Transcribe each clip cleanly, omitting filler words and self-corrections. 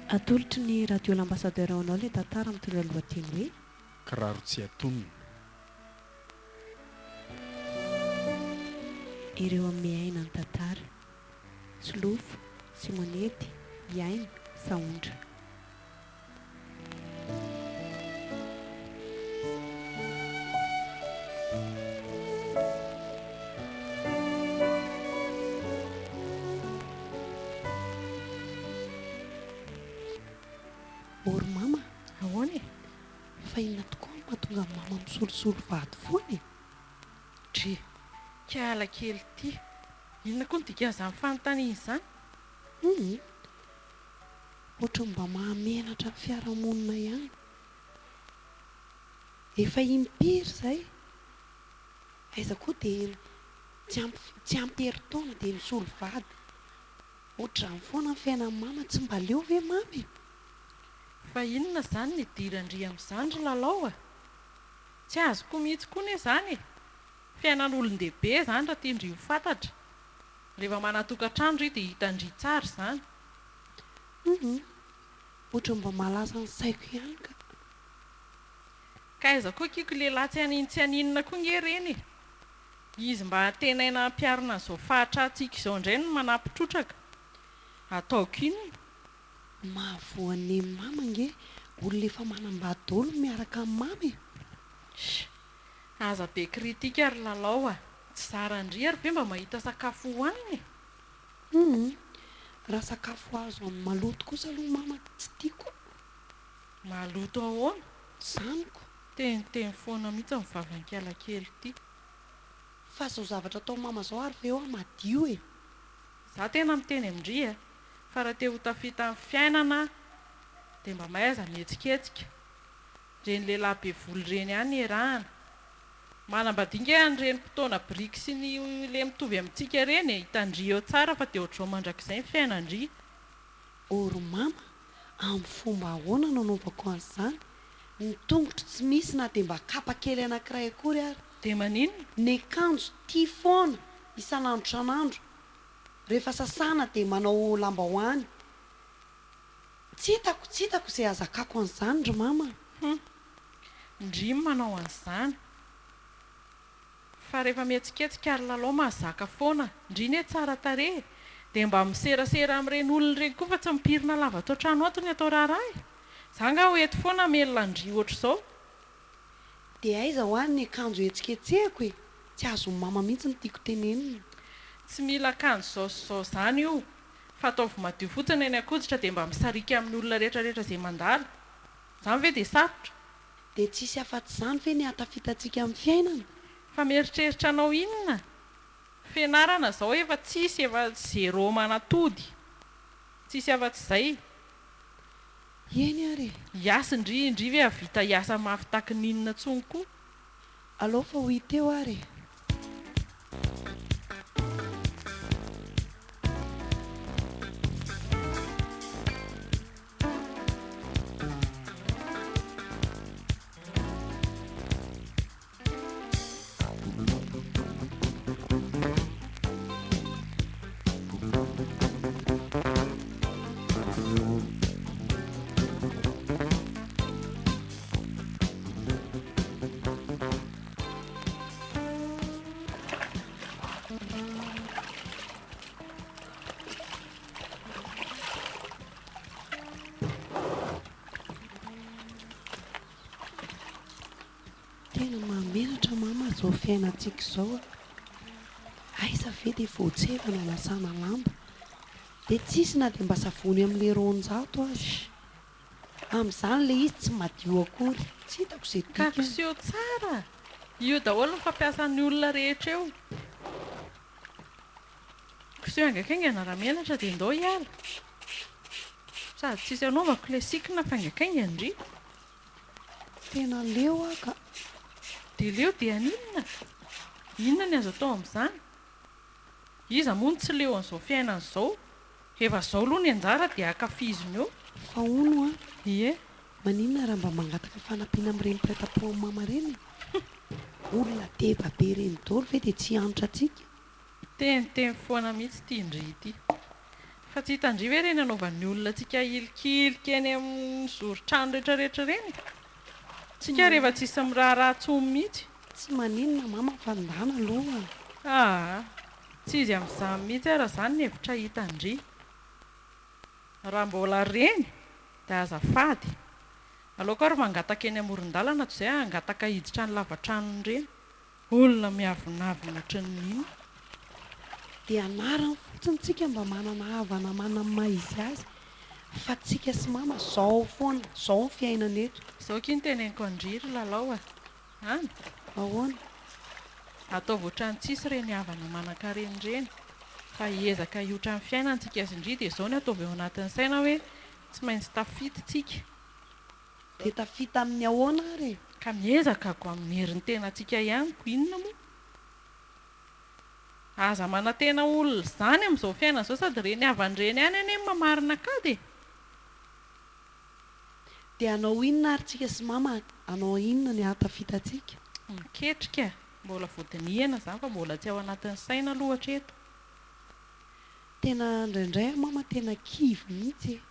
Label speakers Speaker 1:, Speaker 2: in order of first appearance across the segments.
Speaker 1: Atolotry ny radio l'ambassadeur anao ilay tantara mitondra lohateny hoe
Speaker 2: kiraro tsy atonona.
Speaker 1: ireo amin'ny aina ny tantara, Solofo, Simonety, Iaina, Saondra. Ory mama,
Speaker 3: ahoana e?
Speaker 1: fa inona tokoa no mahatonga ny mama misolosolo vady foana e?
Speaker 3: Dre, kiala kely ty. Inona koa ny dikan'izany fanontaniana izany?
Speaker 1: Ohatra mba mahamenatra ny fiarahamonina ihany. Efa impiry izay. Aiza koa dia tsy ampy herintaona dia misolo vady. Ohatrany foana ny fiainan'ny mama, tsy mba leo ve mamy?
Speaker 3: Fa inona izany ny dirandry amin'izany ry lalao a? Tsy azoko mihitsy koa ne izany e. Fiainan'olon-dehibe izany raha tiandry ho fantatra. Rehefa manatokantrano ry dia hitandry tsara izany.
Speaker 1: Ohatra mba malaza ny saiko ihany ka.
Speaker 3: Ka aiza koa kiko lehilahy tsy aninona koa nge reny e. Izy mba tenaina ampiarina an'izao fahatrantsika izao indray no manampitrotraka. Ataoko inona?
Speaker 1: Mahavoan'ny mama nge, olona efa manambady miaraka amin'ny mamy.
Speaker 3: Aza be kritika ry lalao a. Tsy zarandry ary ve mba mahita sakafo hohaniny?
Speaker 1: Raha sakafo azo amin'ny maloto kosa aloha mama tsy tiako.
Speaker 3: Maloto ahoana?
Speaker 1: Zaniko.
Speaker 3: Teniteny foana mihitsy amin'ny vavan-kiala kely ity.
Speaker 1: Fa izao zavatra atao mama izao ary ve hoe madio e?
Speaker 3: Za tena miteny amindry e. Fa raha te ho tafita amin'ny fiainana dia mba mahaiza mihetsiketsika. Reny lehilahy be volo reny ihany erahana. Manambadinika an'ireny mpitaona biriky sy ny le mitovy amintsika reny e. Hitandry eo tsara fa dia ohatrao mandrakizay ny fiainandry.
Speaker 1: Ory mama, amin'ny fomba ahoana no anaovako an'izany? Ny tongotra tsy misy na dia mba kapa kely anankiray akory ary.
Speaker 3: Dia maninona?
Speaker 1: Ny akanjo tia foana isan'andro isan'andro. Rehefa sasana dia manao lambahoany. Tsy hitako izay azakako an'izany ry mama.
Speaker 3: Ndry manao an'izany. Fa rehefa mihetsiketsika ary lalao mahazaka foana. Ndry ne tsara tarehy. Dia mba miserasera amin'ireny olona ireny koa fa tsy mipirina lava atao trano ato ny atao raharaha e. Za nga ho eto foana melona ndry ohatr'izao.
Speaker 1: Dia aiza ho any ny akanjo etsiketsehako e? Tsy azon'ny mama mihitsy ny tiako tenenina.
Speaker 3: Tsy mila akanjo zao izany io. Fa ataovy madio fotsiny eny akoditra dia mba misarika amin'ny olona rehetrarehetra izay mandalo. Izany ve dia sarotra?
Speaker 1: Dia tsisy afa-tsy izany ve ny hatafitantsika amin'ny fiainana?
Speaker 3: Fa mieritreritra anao inona? Fianarana izao efa tsisy, efa zéro manatody. Tsisy afa-tsy izay.
Speaker 1: Eny ary.
Speaker 3: Hiasa indry ve havita hiasa mafy taky ninona tsony koa.
Speaker 1: Alao fa ho hiteo ary. Tena mahamenatra mama izao fiainantsika izao. Aiza ve dia voatsevana nasana lamba. Dia tsisy na dia mba savony amin'ilay roanjato azy. Amin'izany ilay izy tsy madio akory. Tsy hitako izay dikany.
Speaker 3: Kakiseho tsara. Io daholo ny fampiasan'ny olona rehetra eo. Kiseho haingakaingana raha menatra dia ndao hiala. Sady tsisy anaovako ilay sikina faingakaingana ndry.
Speaker 1: Tena leo ka.
Speaker 3: Dia leo dia aninona? Inona ny azo atao amin'izany? Iza moa ny tsy leo an'izao fiainana izao. Efa izao aloha ny anjara dia hakafiziny eo.
Speaker 1: Fa hono a.
Speaker 3: Ie.
Speaker 1: Maninona raha mba mangataka fanampiana amin'ireny mpiray-tampo amin'ny mama ireny? Olona deba be ireny daholo ve dia tsy antra antsika?
Speaker 3: Teniteny foana mihitsy ity indry ity. fa tsy hitandry hoe reny anaovan'ny olona tsika ilikilika eny amin'ny zorotrano rehetrarehetra reny tsika rehefa tsisy miraharaha tsomy mihitsy
Speaker 1: tsy maninona mama fandana aloha
Speaker 3: tsy izy amin'izany mihitsy ara izany ny hevitra hitandry raha mbola reny dia azafady aloha koa ry mangataka eny amoron-dalana toy izay angataka hiditra ny lavantranony reny olona miavonavina ohatran'iny
Speaker 1: dia anarany fotsiny tsika mba manana havana manana maha izy azy fa tsika sy mama zao foana zao ny fiainana eto
Speaker 3: izao kiny teneniko andriry lalao any
Speaker 1: ahoana
Speaker 3: ataovy ohatran'ny tsisy reny havana manan-kareny reny fa hiezaka hiotra amin'ny fiainantsika azy indri dia izao ny ataovy eo anatin'ny saina hoe tsy maintsy tafity tsika
Speaker 1: dia tafita amin'ny ahoana ary
Speaker 3: ka miezakako amin'ny herin'ny tenantsika ihany ko inona moa aza manantena olona izany amin'izao fiainana izao sady reny havanyreny any eny mamarina kady
Speaker 1: dia anao inona ary tsika sy mama anao inona ny ahatafitantsika
Speaker 3: miketrika mbola vodinihana izany fa mbola tsy ao anatin'ny saina lohatra eto
Speaker 1: tena indraindray mama tena kivy mihitsy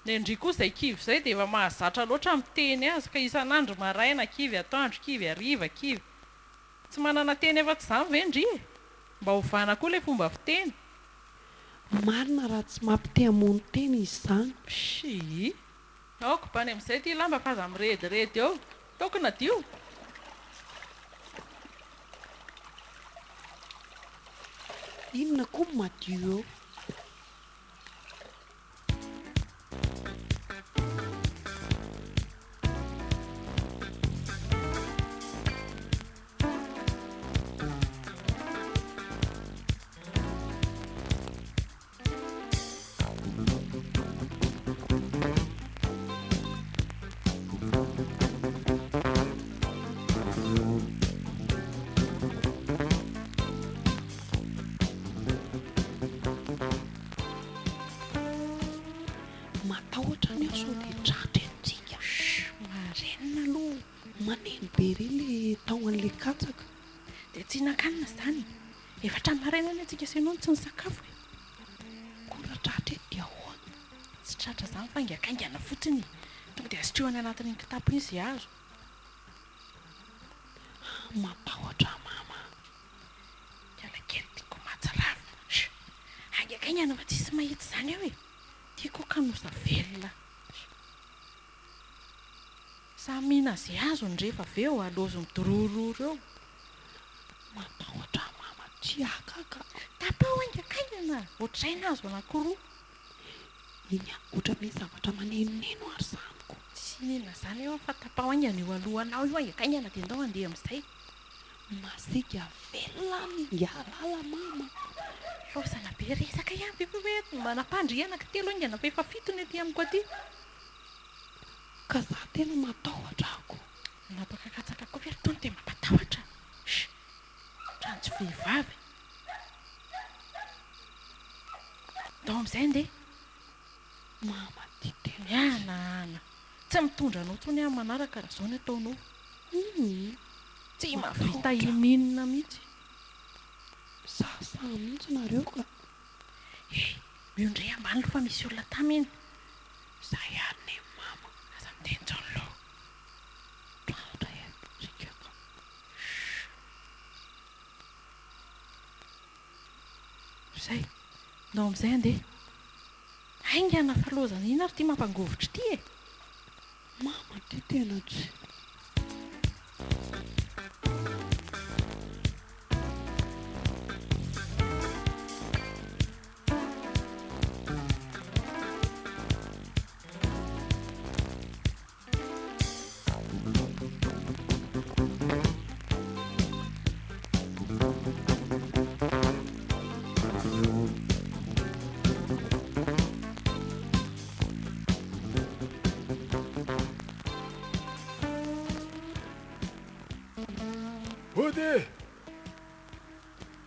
Speaker 3: indri koa izay kivy izay dia efa mahazatra loatra miteny azy ka isan'andro maraina kivy atoandro kivy hariva kivy tsy manana teny efa tsy izany ve ndry mba hovana koa ilay fomba fiteny
Speaker 1: marina raha tsy mampite-hamono teny izy izany
Speaker 3: si aoko bany amin'izay ty lamba fa aza mirediredy eo tokona dio
Speaker 1: inona koa madio eo matahotra ny ao sao dia tratra entsika
Speaker 3: marenina aloha
Speaker 1: maneno be re le taon'le katsaka
Speaker 3: dia tsy hinan-kanina izany efa trany maraina ny antsika senao tsy ny sakafo
Speaker 1: koa tratra eto dia ahoana
Speaker 3: tsy tratra izany fa ingakaingana fotsiny tonga dia azotrehany anatin'ny kitapo izy azo
Speaker 1: matahotra mama
Speaker 3: kialakely tiako matsiravina angakaingana fa tsisy mahitsy izany eo tiako kanosa velona samina azy azo ny rehefa avy eo alozy midorororo eo
Speaker 1: matahotra mama tsy akaka
Speaker 3: tapao angakaingana ohatray na azo anankiroa
Speaker 1: iny ohatra hoe zavatra manenoneno ary izanyko
Speaker 3: tsy nina izany eo fa tapao aingana eo alohanao io angakaingana dia ndao andeha amin'izay
Speaker 1: masika velona ingalala mama
Speaker 3: losana be resaka ihany be hoe manapandrianaka telo aingana fa efa fitony aty amiko aty
Speaker 1: ka za tena matahotra ako
Speaker 3: napakakatsaka koa ve tony dia mampatahotra trano tsy vehivavy ndao amin'izay nde
Speaker 1: mama ty tena
Speaker 3: mianana tsy mitondra anao tsony amin'ny manaraka raha izao ny ataonao tsy mavita ininona mihitsy
Speaker 1: sasa mihitsy nareo ka
Speaker 3: miondray ambany lofa misy olona taminy
Speaker 1: za ihany ne mama
Speaker 3: aza miteny jaonlo
Speaker 1: tratra tsikaka
Speaker 3: zay ndao amin'izay andeha aingana falozana ina ary tia mampangovitra ity
Speaker 1: mama ty tena tsy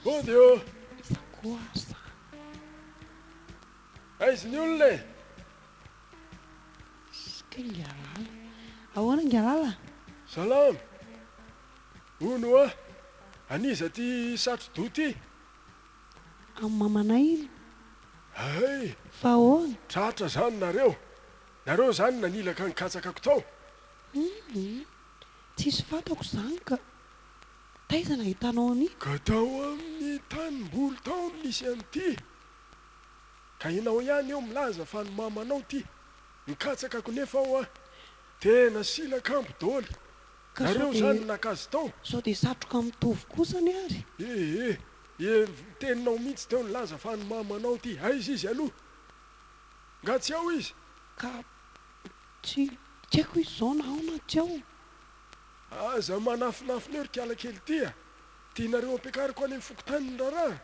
Speaker 4: Body io!
Speaker 1: Isa cosa?
Speaker 4: Aiza ny olona e?
Speaker 1: Ska ngalala. Ahoana ngalala?
Speaker 4: Salama. Ono aniza ty satro-do ty?
Speaker 1: Amin'ny mamanay iny?
Speaker 4: ay
Speaker 1: fa hoana
Speaker 4: tratra zany nareo zany nanilaka ny katsakako tao.
Speaker 1: tsisy fantako zany ka taizana hitanao any
Speaker 4: ka tao amin'ny tanimboly tao n misy an'ity ka inao ihany eo milaza fa ny mamanao ty nikatsakako nefa ao a tena silakambo dôly
Speaker 1: Ka
Speaker 4: nareo
Speaker 1: sao
Speaker 4: zany
Speaker 1: dia-
Speaker 4: nakazy tao.
Speaker 1: sao dia satroka mitovy kosa ny ary
Speaker 4: Teninao mihitsy teo nilaza fa ny mamanao ty aiza izy aloha nga tsy ao izy.
Speaker 1: ka tsy haiko izy zao na ao na tsy ao
Speaker 4: Aza manafinafina eo ry kiala kely ty a tianareo ampiakariko any amin'ny fokontany raharaha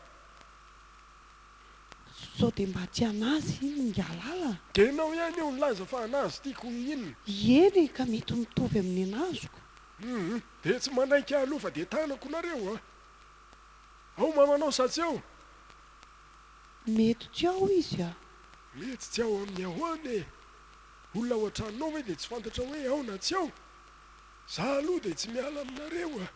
Speaker 1: sao dia mba tsy anazy ngalala
Speaker 4: de nao ihany eo nilaza fa anazy tiako inona.
Speaker 1: eny ka mety mitovy amin'ny anazoko
Speaker 4: De tsy manaiky aloha fa de tanako nareo a ao mamanao sa tsy ao.
Speaker 1: mety tsy ao izy a
Speaker 4: Mety tsy ao amin'ny ahoany olona ao an-tranonao hoe de tsy fantatra hoe ao na tsy ao. Za aloha de tsy miala aminareo a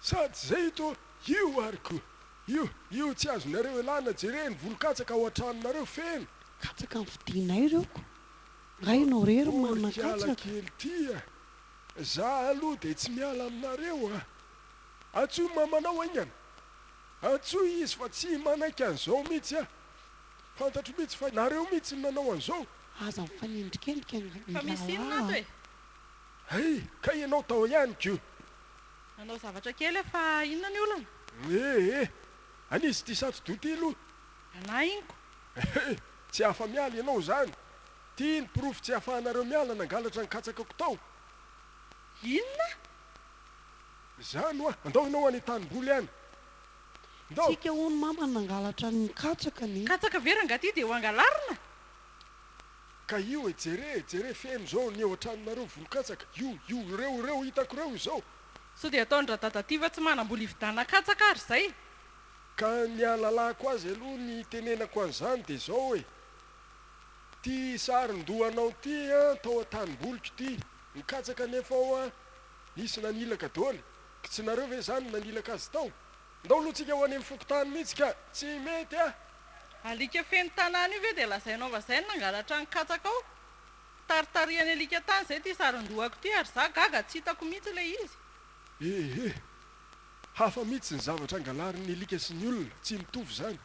Speaker 4: sady zay to io ariko io tsy azonareo elana jereny volonkatsaka ao an-tranonareo feno.
Speaker 1: katsaka nyfidinay ireoko nga ianao rery manana
Speaker 4: kiala
Speaker 1: katsaka
Speaker 4: kely ty a za aloha de tsy miala aminareo a atsoy mamanao aingana atsoy izy fa tsy manaiky an'izao mihitsy a fantatro mihitsy fa nareo mihitsy ny nanao an'izao.
Speaker 1: aza mifanendrikendrika
Speaker 3: fa misy inona ato e
Speaker 4: ay ka ianao tao ihany ko
Speaker 3: nanao zavatra kely fa inona ny olona
Speaker 4: anisy ty sato doty aloha
Speaker 3: ana iniko
Speaker 4: tsy hafa miala ianao zany tia ny pirofo tsy hafahanareo miala nangalatra ny katsakako tao
Speaker 3: inona
Speaker 4: zany oa andao ianao any tanimboly any ndao
Speaker 1: tsika ho ny mama nangalatra ny katsaka ny
Speaker 3: katsaka veranga ty de ho angalarina
Speaker 4: ka io jere feno zao ny eo an-tranonareo volonkatsaka io reo hitako reo izao
Speaker 3: so de ataondra dadativa tsy manamboly ividana katsaka ary zay
Speaker 4: ka ny alalako azy aloha ny tenenako an'izany de zao hoe ty sarin-dohanao ty a tao an-tanimboliko ty nikatsaka nefa ao a nisy nanilaka dôly ka tsy nareo ve zany nanilaka azy tao ndao aloha tsika ho any amin'ny fokotany mihitsy ka tsy mety a
Speaker 3: alika feno tanàna io ve de lazainao vazay nangalatra ny katsaka ao taritariany alika tany zay ty sarin-dohako ty ary za gaga tsy hitako mihitsy le izy
Speaker 4: hafa mihitsy ny zavatra angalarin'ny alika sy ny olona tsy mitovy zany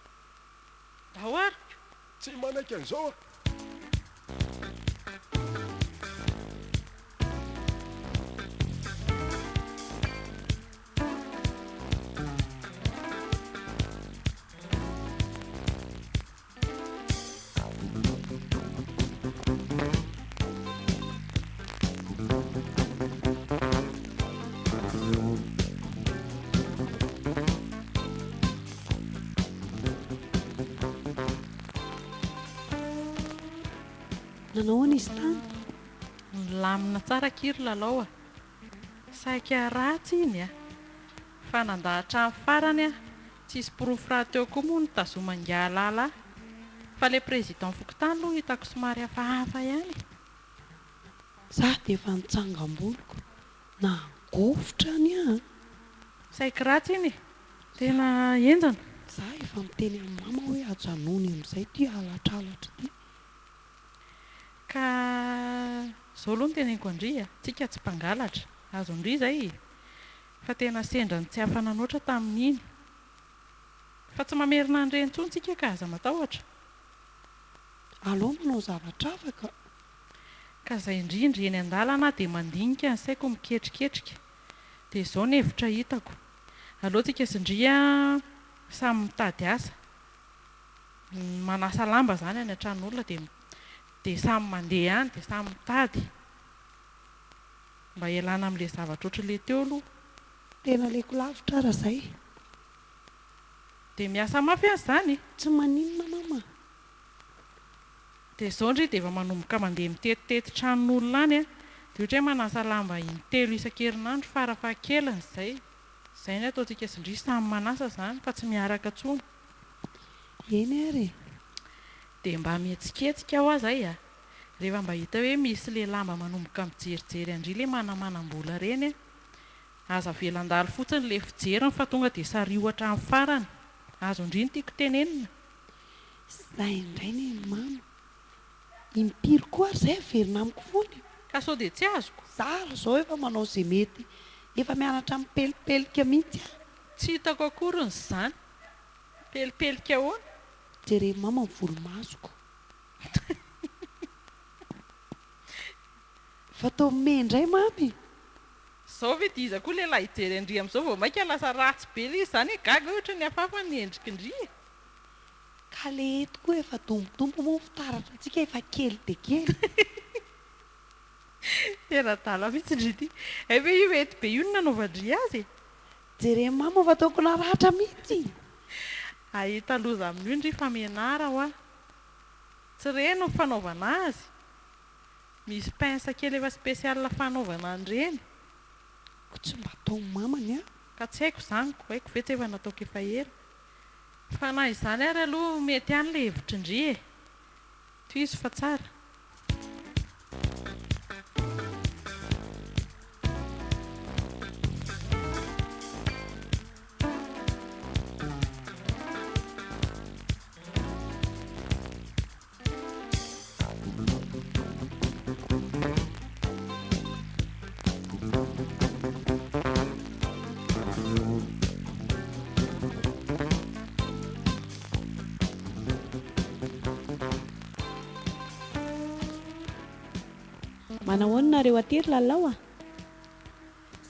Speaker 3: ao ary
Speaker 4: tsy manaiky an'izao a
Speaker 1: nanao any izy tany
Speaker 3: lamina tsara kiry lalao a saika ratsy iny a fa nandahatra amin'ny farany a tsisy pirofo raha teo koa moa nitazomangalala fa le président fokotany aloha hitako somary hafahafa ihany
Speaker 1: za dia efa nitsangam-boliko na gofotra any a
Speaker 3: saika ratsy iny tena enjana
Speaker 1: za efa miteny amin'ny mama hoe ajanony amin'izay ty alatralatra ty
Speaker 3: ka zao aloha ny teneniko andria tsika tsy mpangalatra azo andry zay fa tena sendrany tsy hafananoatra tamin'iny fa tsy mamerina an'ireny intsony tsika ka aza matahotra
Speaker 1: aloha manao zavatra afaka
Speaker 3: ka zay indrindra eny an-dalana dia mandinika ny saiko miketriketrika dia zao ny hevitra hitako alohantsika sindria samy mitady asa manasa lamba zany any an-tranon'olona dia samy mandeha any dia samy mitady mba hialana amin'ilay zavatra oatra le teo aloha
Speaker 1: tena leko lavitra ara zay
Speaker 3: dia miasa mafy azy zany
Speaker 1: tsy maninona mama
Speaker 3: dia zao ndry dia efa manomboka mandeha mitetitety tranon'olona any a dia ohatra hoe manasa lamba intelo isan-kerinandro farafahakeliny zay ny ataontsika sindry samy manasa zany fa tsy miaraka tsony
Speaker 1: eny ary
Speaker 3: dia mba mihetsiketsika ao azy a rehefa mba hita hoe misy le lamba manomboka mijerijery andry le manamanam-bola reny a aza velan-dalo fotsiny le fijeriny fa tonga dia sary ohatra amin'ny farany azo indriny tiako tenenina
Speaker 1: Zay indray ny mama. Impiry koa ary zay averina amiko foany.
Speaker 3: ka sao dia tsy azoko
Speaker 1: Zara zao efa manao izay mety. Efa mianatra mipelipelika mihitsy aho.
Speaker 3: tsy hitako akorony izany pelipelika ahoana
Speaker 1: Jere mama ny volomasoko. Fatao mindray mamy.
Speaker 3: zao ve dia iza koa lehilahy hijery andria amin'izao vao maika lasa ratsy be ilay izy zany hoe gaga ohatra ny hafafa ny endriky ndria
Speaker 1: Ka le eto koa efa dombodombo moa ny fitaratra antsika efa kely dia kely.
Speaker 3: tena tala mihitsy ndry ty ve io ety be io no nanaovandria azy e
Speaker 1: Jere mama fa ataoko naratra mihitsy.
Speaker 3: ahita loza amin'io ndry famenara ho a tsy reno ny fanaovana azy misy pince kely efa spesiala fanaovana an'ireny
Speaker 1: Ko tsy mba atao mamany a.
Speaker 3: ka tsy haiko izany ko haiko ve tsy efa nataoko efa ela fa na izany ary aloha mety ihany le hevitra indry e toy izy fa tsara
Speaker 5: Manahoana nareo aty ry lalao a?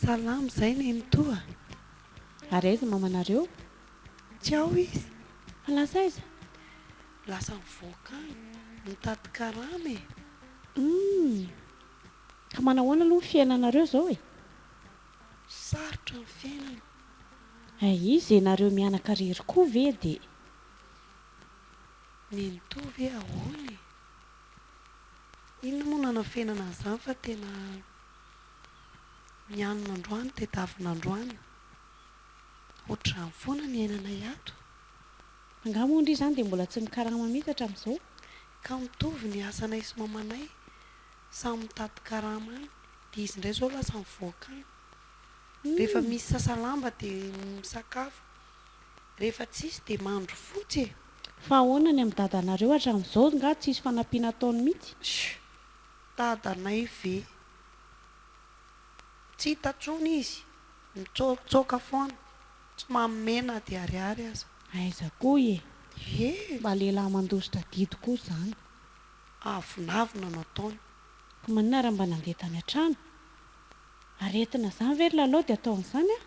Speaker 1: Salama izay ny mitoa.
Speaker 5: Ary aiza mamanareo?
Speaker 1: Tsy ao izy.
Speaker 5: Fa lasa aiza?
Speaker 1: Lasa mivoaka any. Mitady karama e.
Speaker 5: Ka manahoana aloha ny fiainanareo zao e?
Speaker 1: Sarotra ny fiainana.
Speaker 5: Izy nareo mianakariry koa ve dia?
Speaker 1: Ny nitovy ahoana e. Inona moa nana fiainana an'izany fa tena mianana androany tedavina androany. Ohatrany foana ny ainana ato.
Speaker 5: Angamba ondry izany dia mbola tsy mikarama mihitsy hatramin'izao.
Speaker 1: Ka mitovy ny asanay sy mamanay. Samy mitady karama any. Dia izy indray zao lasa mivoaka any. Rehefa misy sasalamba dia misakafo. Rehefa tsisy dia mandro fotsy e.
Speaker 5: Fa ahoana ny amin'ny dadanareo hatramin'izao nga tsisy fanampiana ataony mihitsy?
Speaker 1: Dadanay ve. Tsy hitatsony izy. Mitsoka foana. Tsy mamena dia ariary aza.
Speaker 5: Aiza koa e?
Speaker 1: Mba
Speaker 5: lehilahy mandositra didy koa izany.
Speaker 1: Avinavina nataony.
Speaker 5: Fa maninona raha mba nandeha tany an-trano? Aretina izany ve ry lalao dia ataon'izany a?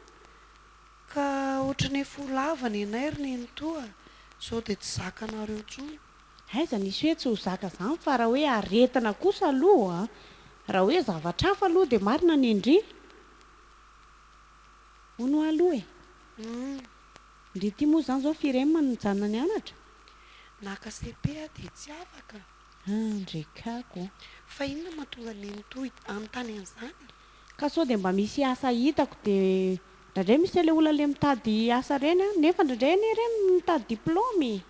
Speaker 1: Ka ohatrany efa lavany anay ry ny toa. Sao dia tsy zakanareo intsony.
Speaker 5: Aiza nisy hoe tsy ho zaka izany fa raha hoe aretina kosa aloha raha hoe zavatra hafa aloha dia marina ny indri. Hono aloha e. Ndry ity moa izany izao firemina no mijanona ny anatra.
Speaker 1: Naka CP dia tsy afaka.
Speaker 5: Ndrekako.
Speaker 1: Fa inona mahatonga ny toa anontany an'izany?
Speaker 5: Ka sao dia mba misy asa hitako dia indraindray misy ilay olona ilay mitady asa ireny nefa indraindray anie ireny mitady diplaoma.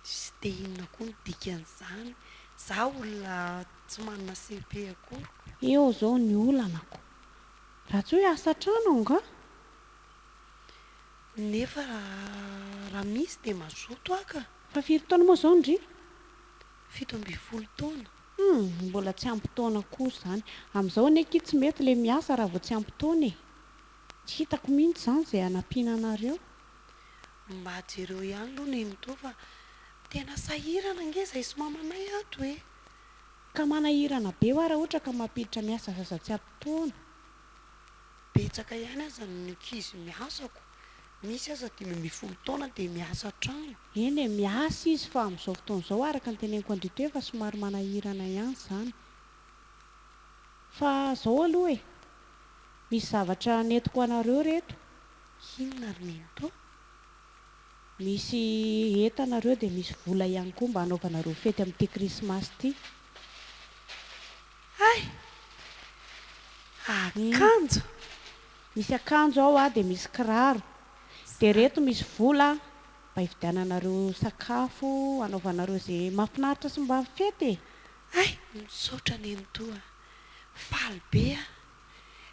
Speaker 1: Sy dia inona koa ny dikan'izany. Izaho olona tsy manana CP akory.
Speaker 5: Eo izao ny olanako. Raha tsy hoe asa trano nga?
Speaker 1: Nefa raha misy dia mazoto aka.
Speaker 5: Fa firy taona moa izao ndry?
Speaker 1: 17 taona.
Speaker 5: Mbola tsy ampy taona koa izany. Amin'izao aneky tsy mety ilay miasa raha vao tsy ampy taona e. Tsy hitako mihitsy izany izay hanampiana anareo.
Speaker 1: Mba jereo ihany aloha ny toa fa tena sahirana nge izay sy mamanay ato e.
Speaker 5: Ka manahirana be raha ohatra ka mampiditra miasa sasa tsy ampy taona.
Speaker 1: Betsaka ihany aza ny ankizy miasako. Misy aza 10 taona dia miasa trano.
Speaker 5: Eny e miasa izy fa amin'izao fotoana izao araka ny teneniko andrito efa somary manahirana ihany izany. Fa izao aloha e. Misy zavatra netiko anareo reto.
Speaker 1: Inona ry ny toa?
Speaker 5: Misy entanareo dia misy vola ihany koa mba hanaovanareo fety amin'ity krismasy ity.
Speaker 1: Akanjo.
Speaker 5: Misy akanjo ao dia misy kiraro. Dia reto misy vola mba hividiananareo sakafo hanaovanareo izay mahafinaritra sy mba fety e.
Speaker 1: Misaotra ny toa. Faly be a.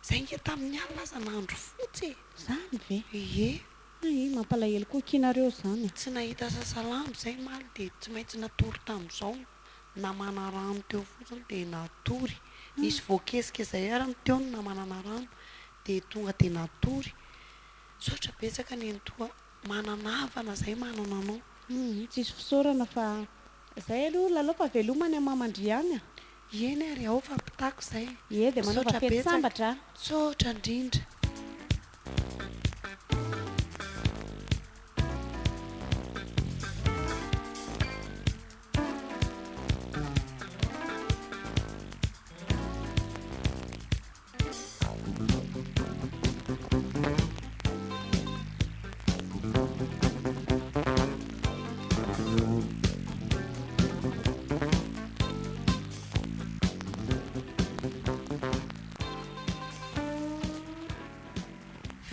Speaker 1: Izay nge tamin'ny alina aza nandro fotsy e.
Speaker 5: Izany ve?
Speaker 1: Ie.
Speaker 5: Mampalahelo kokinareo zany.
Speaker 1: Tsy nahita sasalamo izay maly dia tsy maintsy natory tamin'izao. Namana rano teo fotsiny dia natory. Nisy voakesika izay ary teo no namanana rano dia tonga dia natory. Saotra betsaka ny entoa mananavana izay manana anao.
Speaker 5: Tsisy fisaorana fa izay aloha lalao fa velomany amamandriany.
Speaker 1: Eny ary ao fa pitako izay.
Speaker 5: Ie dia manao
Speaker 1: Saotra
Speaker 5: fety
Speaker 1: betsaka.
Speaker 5: sambatra.
Speaker 1: Saotra indrindra.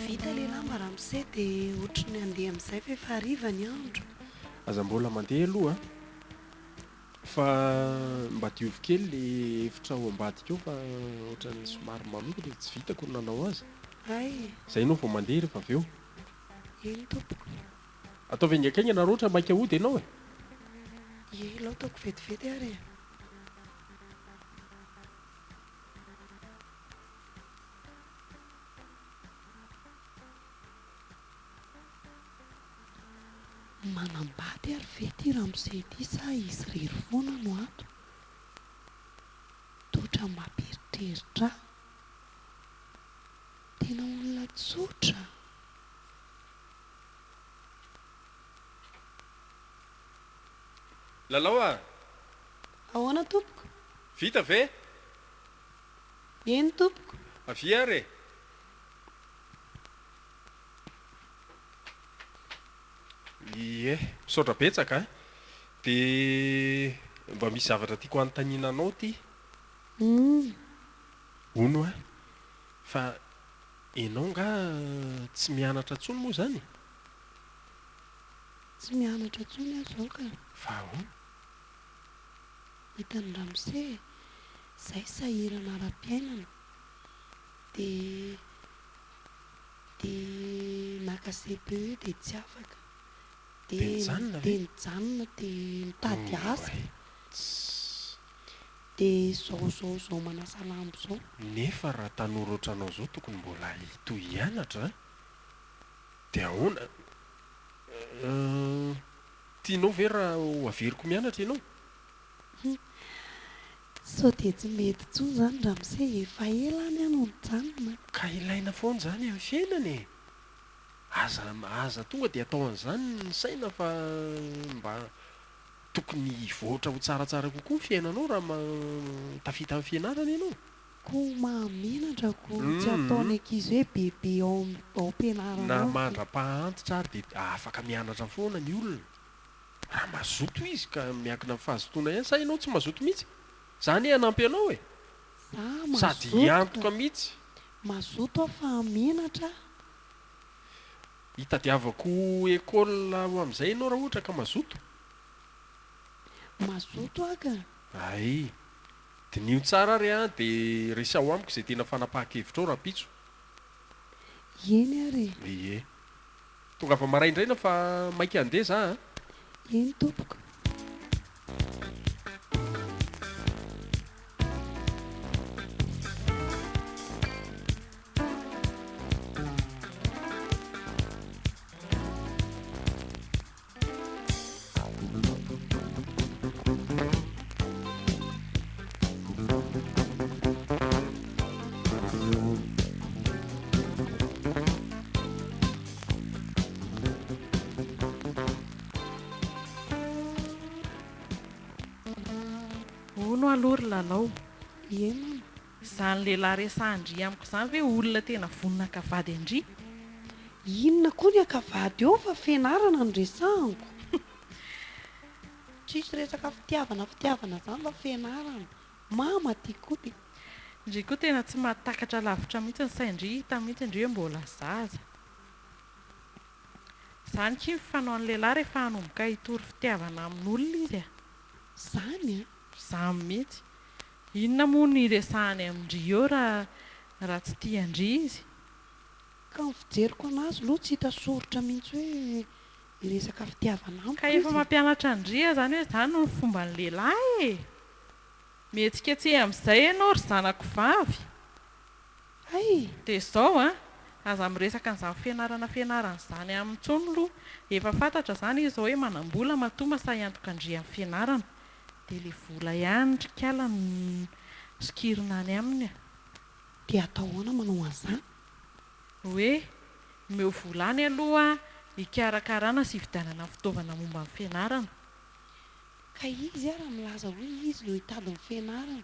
Speaker 1: Vita ilay lamba ramose dia ohatran'ny handeha amin'izay fa efa hariva ny andro.
Speaker 4: Aza mbola mandeha aloha fa mba diovy kely ilay efitra ao ambadika eo fa ohatran'ny somary maloto dia tsy vitako ny nanao azy.
Speaker 1: Ay,
Speaker 4: Izay ianao vao mandeha rehefa avy eo.
Speaker 1: eny tompoko.
Speaker 4: Ataovy aingaikaigna na roatra maika hody ianao e.
Speaker 1: Ie, lao taoko vetivety ary. Manambady ary ve ty ramose ity sa izy rery foana no ato? Totra mamperitreritra ahy. Tena olona tsotra.
Speaker 4: Lalao
Speaker 1: Ahoana tompoko?
Speaker 4: vita ve?
Speaker 1: Eny tompoko.
Speaker 4: Avy ary e. Ie, misaotra betsaka dia mba misy zavatra tiako anontaniana anao ty. Ono fa ianao nga tsy mianatra intsony moa zany?
Speaker 1: Tsy mianatra intsony aho izao ka.
Speaker 4: Fa ahoana?
Speaker 1: Hitany ramose, izay sahirana ara-piainana dia naka CPE dia tsy afaka.
Speaker 4: Dia nijanona ve?
Speaker 1: Dia nijanona dia mitady asa. Dia zao manasa lambo izao.
Speaker 4: Nefa raha tanora ohatranao izao tokony mbola hitohy hianatra. Dia ahoana? Tianao ve raha ho averiko mianatra ianao?
Speaker 1: Sao dia tsy mety intsony izany ramose, efa ela any ianao nijanona.
Speaker 4: Ka ilaina foana izany amin'ny fiainana e. Aza tonga dia atao an'izany ny saina fa mba tokony hivoatra ho tsaratsara kokoa ny fiainanao raha tafita amin'ny fianarana ianao.
Speaker 1: Koa mahamenatra ko tsy ataony ankizy hoe bebe ao am-pianarana
Speaker 4: Na
Speaker 1: ao.
Speaker 4: mandra-pahaantitra ary dia afaka mianatra foana ny olona. Raha mazoto izy ka miankina amin'ny fahazotoana ihany, sa ianao tsy mazoto mihitsy? Izany hanampy anao e. Sady hiantoka mihitsy.
Speaker 1: Mazoto aho fa hamenatra.
Speaker 4: Hitadiavako ekôla ho amin'izay ianao raha ohatra ka mazoto.
Speaker 1: Mazoto aho ka.
Speaker 4: Ay, dinio tsara ary dia resao amiko izay tena fanapahan-kevitra ao rapitso.
Speaker 1: Eny ary.
Speaker 4: Ie. Tonga avy maraindraina fa maika handeha za.
Speaker 1: Eny tompoko.
Speaker 3: Ono aloha ry lalao.
Speaker 1: Eny.
Speaker 3: Izany lehilahy resahindry amiko izany ve olona tena vonona ka vady andry?
Speaker 1: Inona koa ny akavady eo fa fianarana no resahako. Tsisy resaka fitiavana izany fa fianarana. Mama tiako dia.
Speaker 3: Ndry koa tena tsy mahatakatra lavitra mihitsy ny saindry hita mihitsy indry hoe mbola zaza. Izany kiny fanao an'ny lehilahy rehefa hanomboka hitory fitiavana amin'olona izy a.
Speaker 1: Izany a?
Speaker 3: Izany mihitsy. Inona moa ny resahany amindry eo raha tsy tia andry izy?
Speaker 1: ka ny fijeriko anazy aloha tsy hita soritra mihitsy hoe iresaka fitiavana amiko
Speaker 3: ka efa
Speaker 1: izy.
Speaker 3: mampianatra andria zany hoe zany no fomba ny lehilahy e. Mihetsiketsy amin'izay ianao ry zanako vavy.
Speaker 1: Ay,
Speaker 3: Dia izao aza miresaka an'izany fianarana izany amin'ny tsony aloha. Efa fantatra zany izy zao hoe manam-bola matoma sa hiantoka andria amin'ny fianarana. Dia ilay vola ihany trikala no sokirina any aminy.
Speaker 1: dia atao hoana manao an'izany?
Speaker 3: Hoe meo volany aloha hikarakarana sy hividianana fitaovana momba ny fianarana.
Speaker 1: Ka izy raha milaza hoe izy no hitady ny fianarana,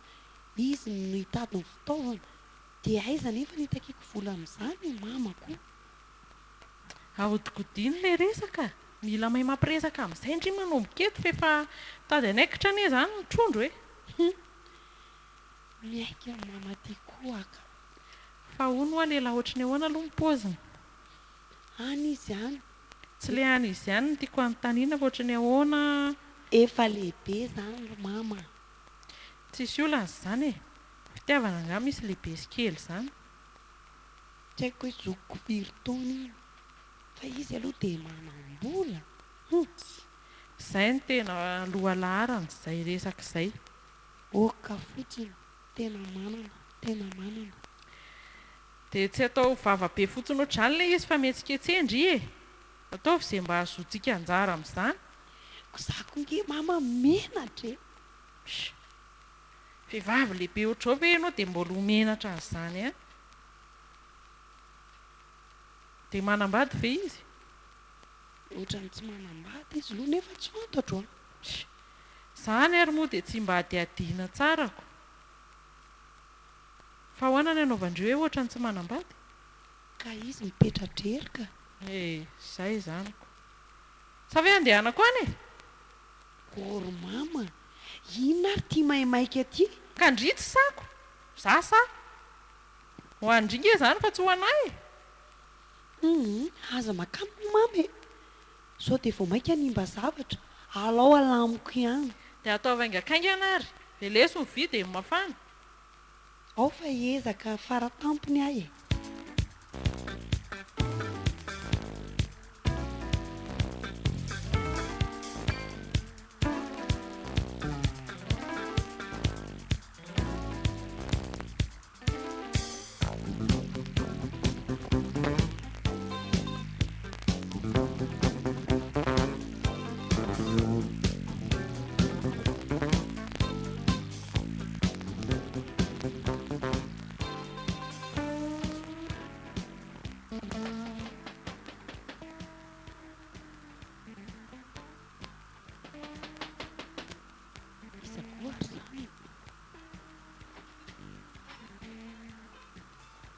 Speaker 1: izy no hitady ny fitaovana, dia aiza nefa nitakiko vola amin'izany mamako.
Speaker 3: Ahodikodiny ilay resaka. Mila mahay mampiresaka amin'izay indri manomboka eto fa efa tady anaikitra anie izany ny trondro e.
Speaker 1: Miaika amin'ny mama ty koa ka.
Speaker 3: Fa hono hoa lehilahy ohatrany ahoana aloha ny paoziny.
Speaker 1: Any izy ihany,
Speaker 3: Tsy le any izy ihany no tiako anontaniana fa ohatrany ahoana.
Speaker 1: efa lehibe izany ry mama.
Speaker 3: Tsisy olana izany e. Fitiavana nga misy lehibe sy kely izany.
Speaker 1: Tsy haiko hoe zokiko firy taona iny, fa izy aloha dia manam-bola.
Speaker 3: Izay ny tena lohalaharana izay resaka izay.
Speaker 1: Oka fotsiny, tena manana.
Speaker 3: Dia tsy atao vavabe fotsiny ohatr'izany ilay izy fa mihetsiketsendry e. Ataovy izay mba azotsika anjara amin'izany.
Speaker 1: Kozako nge mama menatra e.
Speaker 3: Vehivavy lehibe ohatr'izao ve ianao dia mbola homenatra an'izany a? Dia manambady ve izy?
Speaker 1: Ohatrany tsy manambady izy aloha nefa tsy fantatro a.
Speaker 3: Izany ary moa dia tsy mba adiadiana tsarako. Fa ahoana ny anaovandreo hoe ohatrany tsy manambady?
Speaker 1: Ka izy mipetra-drerika.
Speaker 3: Izay zaniko. Sa ve andehanako any e?
Speaker 1: Ory mama, inona ary tia maimaika aty?
Speaker 3: Ka ndritsy sako. Za sa? Ho andringa izany fa tsy ho anahy e.
Speaker 1: Aza makamo mama e. Sao dia vao maika nimba zavatra, alao alamiko ihany.
Speaker 3: Dia atao vaingakaingana ary. Dia leso ny vy dia mafana.
Speaker 1: Ao fa ezaka faratampony ahy e.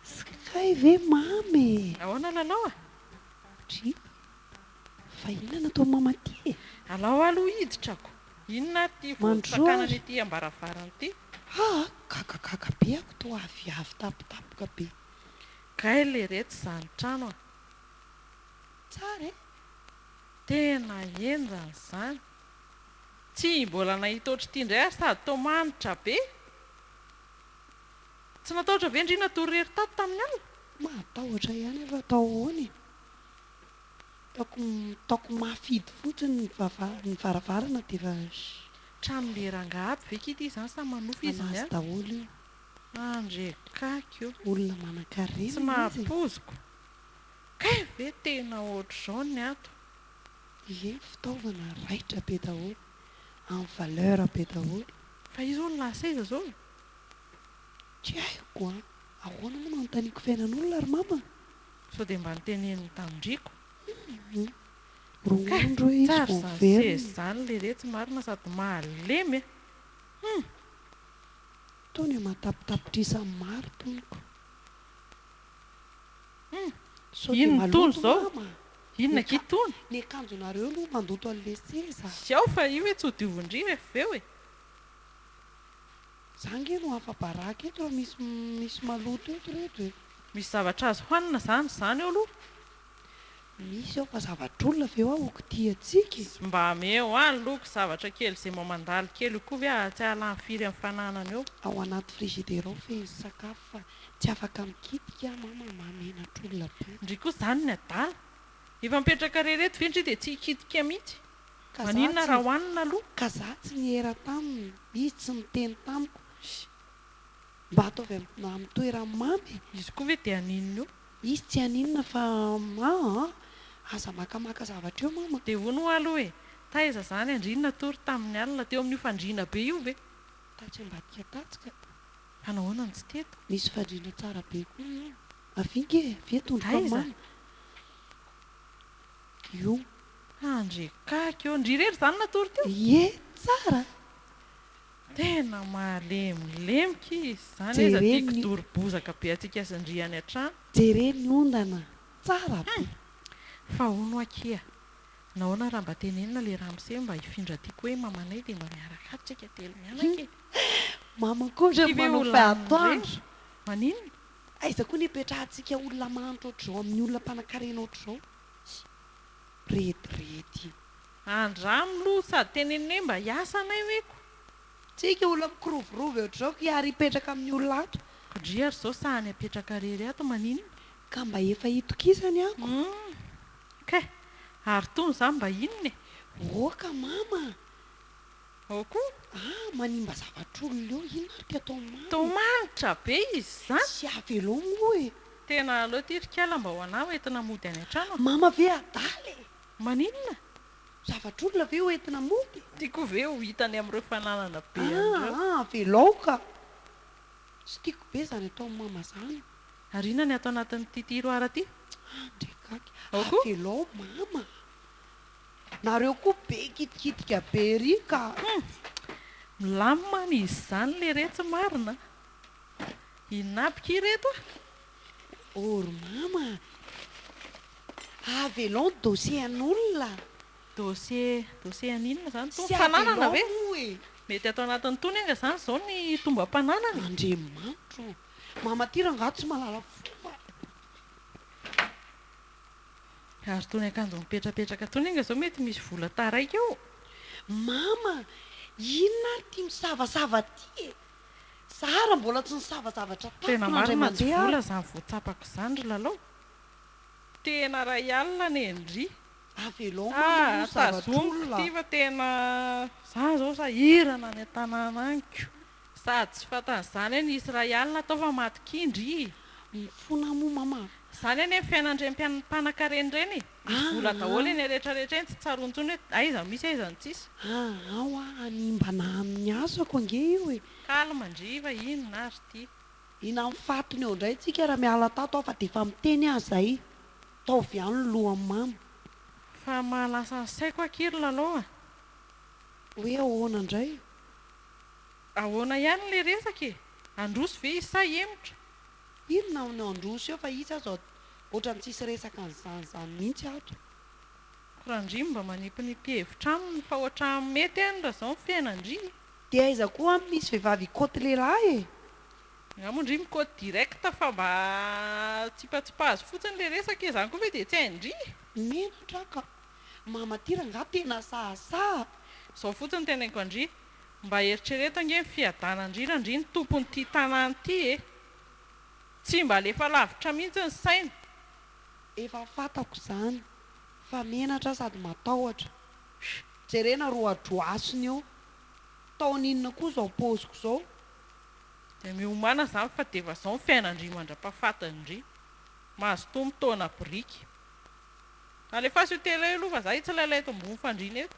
Speaker 1: Skay ve mamy?
Speaker 3: Ahoana lalao a?
Speaker 1: Tri, fa inona natao mama ty e?
Speaker 3: Alao aloha hiditrako. Inona ty voatsakana ity ambaravarana ity?
Speaker 1: Kakakaka be ako to avy tapotapoka be.
Speaker 3: Kay le reto izany trano a.
Speaker 1: Tsara e?
Speaker 3: Tena enjana izany. Tsy mbola nahita ohatr'ity indray ary sady tao manitra be. Tsy natahotra ve indrina tororery tato tamin'ny alina?
Speaker 1: Matahotra ihany efa atao hoany. Taoko mafidy fotsiny ny varavarana dia efa
Speaker 3: Trano leranga aby ve kity izany sa manofy izy
Speaker 1: anazy
Speaker 3: ny
Speaker 1: daholo io.
Speaker 3: Andrekaka io.
Speaker 1: Olona manan-karena
Speaker 3: Tsy
Speaker 1: izy.
Speaker 3: mahapoziko. Kay ve tena ohatr'izao ny ato?
Speaker 1: Ie, fitaovana raitra be daholo, amin'ny valeur be daholo.
Speaker 3: Fa izy ho ny lasa iza zao?
Speaker 1: Tsy haiko a. Ahoana moa manontaniako fiainan'olona ary mama?
Speaker 3: Sao dia mba niteneniny tamindriko.
Speaker 1: Roa andro hoe izy
Speaker 3: Tsara
Speaker 1: vao
Speaker 3: izany
Speaker 1: very.
Speaker 3: sezy izany le reto marina sady mahalemy e.
Speaker 1: Tony matapitapitra maro toniko. Sao dia
Speaker 3: Inona tony
Speaker 1: maloto
Speaker 3: zao?
Speaker 1: mama.
Speaker 3: Inona kitony?
Speaker 1: Ny akanjonareo aloha mandoto an'ilay seza.
Speaker 3: Sy ao fa io hoe tsy ho diovin-drimo efa eo e.
Speaker 1: Za nge no afa-baraka eto misy maloto eto reto e.
Speaker 3: Misy zavatra azo hohanina izany eo aloha.
Speaker 1: misy ao fa zavatr'olona ve ao aoko atsika
Speaker 3: mba ameo any loko zavatra kely izay mamandalo kely koa ve tsy ahalany firy amin'ny fananana eo
Speaker 1: ao anaty frizidera ao feny sakafo fa tsy afaka mikitika mama mamenatr'olona be
Speaker 3: ndry koa izany ny adala efa mipetraka rereto ve ndry dia tsy hikitika mihitsy
Speaker 1: Ka
Speaker 3: maninona
Speaker 1: za tsy-
Speaker 3: raha hoanina aloha
Speaker 1: ka za tsy nihera taminy izy tsy miteny tamiko mba ataovy amin'ny toerany mamy
Speaker 3: izy koa ve dia aninona io
Speaker 1: izy tsy haninona fa aza makamaka zavatra eo mama
Speaker 3: dia hono ho aloha hoe taiza izany andrinona tory tamin'ny alina teo amin'ny fandriana be io ve
Speaker 1: tatsy ambadika tatsika
Speaker 3: fanahoana ny tsy teto
Speaker 1: misy fandriana tsara be koa io avinge vetondroka
Speaker 3: Aiza?
Speaker 1: mamy io
Speaker 3: andre kaky eo ndry rery izany natory teo
Speaker 1: ye tsara
Speaker 3: tena mahalemilemiky izy izany eza
Speaker 1: Jereny-
Speaker 3: tiako doribozaka be atsika asandriany an-trano
Speaker 1: jere ny ondana tsara be
Speaker 3: fa hono akia nahoana raha mba tenenina le ramose mba hifindra tiako hoe mamanay dia mba miaraka atsika telo mianaka
Speaker 1: mama koa
Speaker 3: Ky ve
Speaker 1: manao
Speaker 3: olona
Speaker 1: fahatoandro
Speaker 3: maninona
Speaker 1: aiza koa ny ipetrahantsika olona manitra ohatr'izao amin'ny olona mpanan-karena ohatr'izao retirety
Speaker 3: andramoloha sady tenenina hoe mba hiasanay hoeko
Speaker 1: tsika olona mikirovirovy ohatr'izao kiary hipetraka amin'ny olona ato
Speaker 3: kodry ary izao sahany apetraka rery ato maninona
Speaker 1: ka mba efa hitokisany ako
Speaker 3: kay ary tony izany mba inona
Speaker 1: oka mama
Speaker 3: ao koa
Speaker 1: manimba zavatr'olona eo inona arika atao mama
Speaker 3: tomanitra be izy izany
Speaker 1: sy avelomgo hoe
Speaker 3: tena aleo tirikala mba ho anao entina mody any an-trano
Speaker 1: mama ve adaly
Speaker 3: maninona
Speaker 1: zavatr'olona ve hoentina mody
Speaker 3: tiako ve ho hitany amin'ireo fananana be an'ireo
Speaker 1: veloka tsy tiako be zany atao mama zany
Speaker 3: ary inona ny atao anatin'ny titiro ara ty
Speaker 1: andrekaky
Speaker 3: Ao koa?
Speaker 1: velao mama nareo koa be kitikitika be ry ka
Speaker 3: milamimana izy izany le retsy marina inapika ireto
Speaker 1: ory mama avelao ny dossier an'olona
Speaker 3: dossier aninona izany tony
Speaker 1: sy
Speaker 3: fananana ve
Speaker 1: hoe
Speaker 3: mety atao anatin'ny tony anga izany izao ny tombam-pananany
Speaker 1: andriamanitro mama ty raha ngato tsy malala fomba
Speaker 3: ary tony akanjo mipetrapetraka tony anga izao mety misy vola taraika eo
Speaker 1: mama inona ary ty misavasava ty zara mbola tsy nisavazavatra
Speaker 3: tena
Speaker 1: tapitra andray
Speaker 3: marina tsy
Speaker 1: mandeha
Speaker 3: vola izany voatsapako izany ry lalao tena ray alina ny endry
Speaker 1: avelao mama
Speaker 3: tazomiko ty fa tena za zao sahirana ny an-tanàna anyko sady tsy fantan'izany hoe nisy ray alina atao fa matikindry
Speaker 1: mifona moa mama
Speaker 3: izany eny mpianam-panan-kareny reny misy vola daholo eny rehetrarehetra eny tsy tsarontsony hoe aiza misy aiza ny tsisy
Speaker 1: ao animbana amin'ny asako ange io e
Speaker 3: kalmandriva inona ary ty
Speaker 1: ina mifatony eo indray tsika raha miala tato aho fa dia efa miteny azy zay taovy any lohan'ny mama
Speaker 3: fa mahalasa ny saiko akiry lalao
Speaker 1: hoe ahoana indray
Speaker 3: ahoana ihany le resaka e androso ve izy sa emotra
Speaker 1: inona ny androso eo fa izy azo ohatra ny tsisy resaka nyzanyzany mihitsy ahatra
Speaker 3: korandry mba manipinipihevitra aminy fa ohatra mety any raha izao ny fiainandry
Speaker 1: dia aiza koa misy vehivavy ikoty lehilahy e
Speaker 3: ngamondry mikoty directa fa mba tsipatsipahazo fotsiny le resaka izany koa ve dia tsy haindry
Speaker 1: menatra ka mama ty raha nga tena sahasaha
Speaker 3: izao fotsiny teneniko andry mba eritrereto ange ny fiadanandry randry ny tompony ty tanàny ty e tsy mba alefa lavitra mihitsy ny saina
Speaker 1: efa fatako izany fa menatra sady matahotra jerena roa adroasiny eo taoninona koa izao poziko izao
Speaker 3: dia miomana izany fa dia efa izao ny fiainandry mandra-pahafatandry mahazo tombon-taona biriky alefa sy ho telo eo aloha fa za tsy lailay eto ambony fandriana eto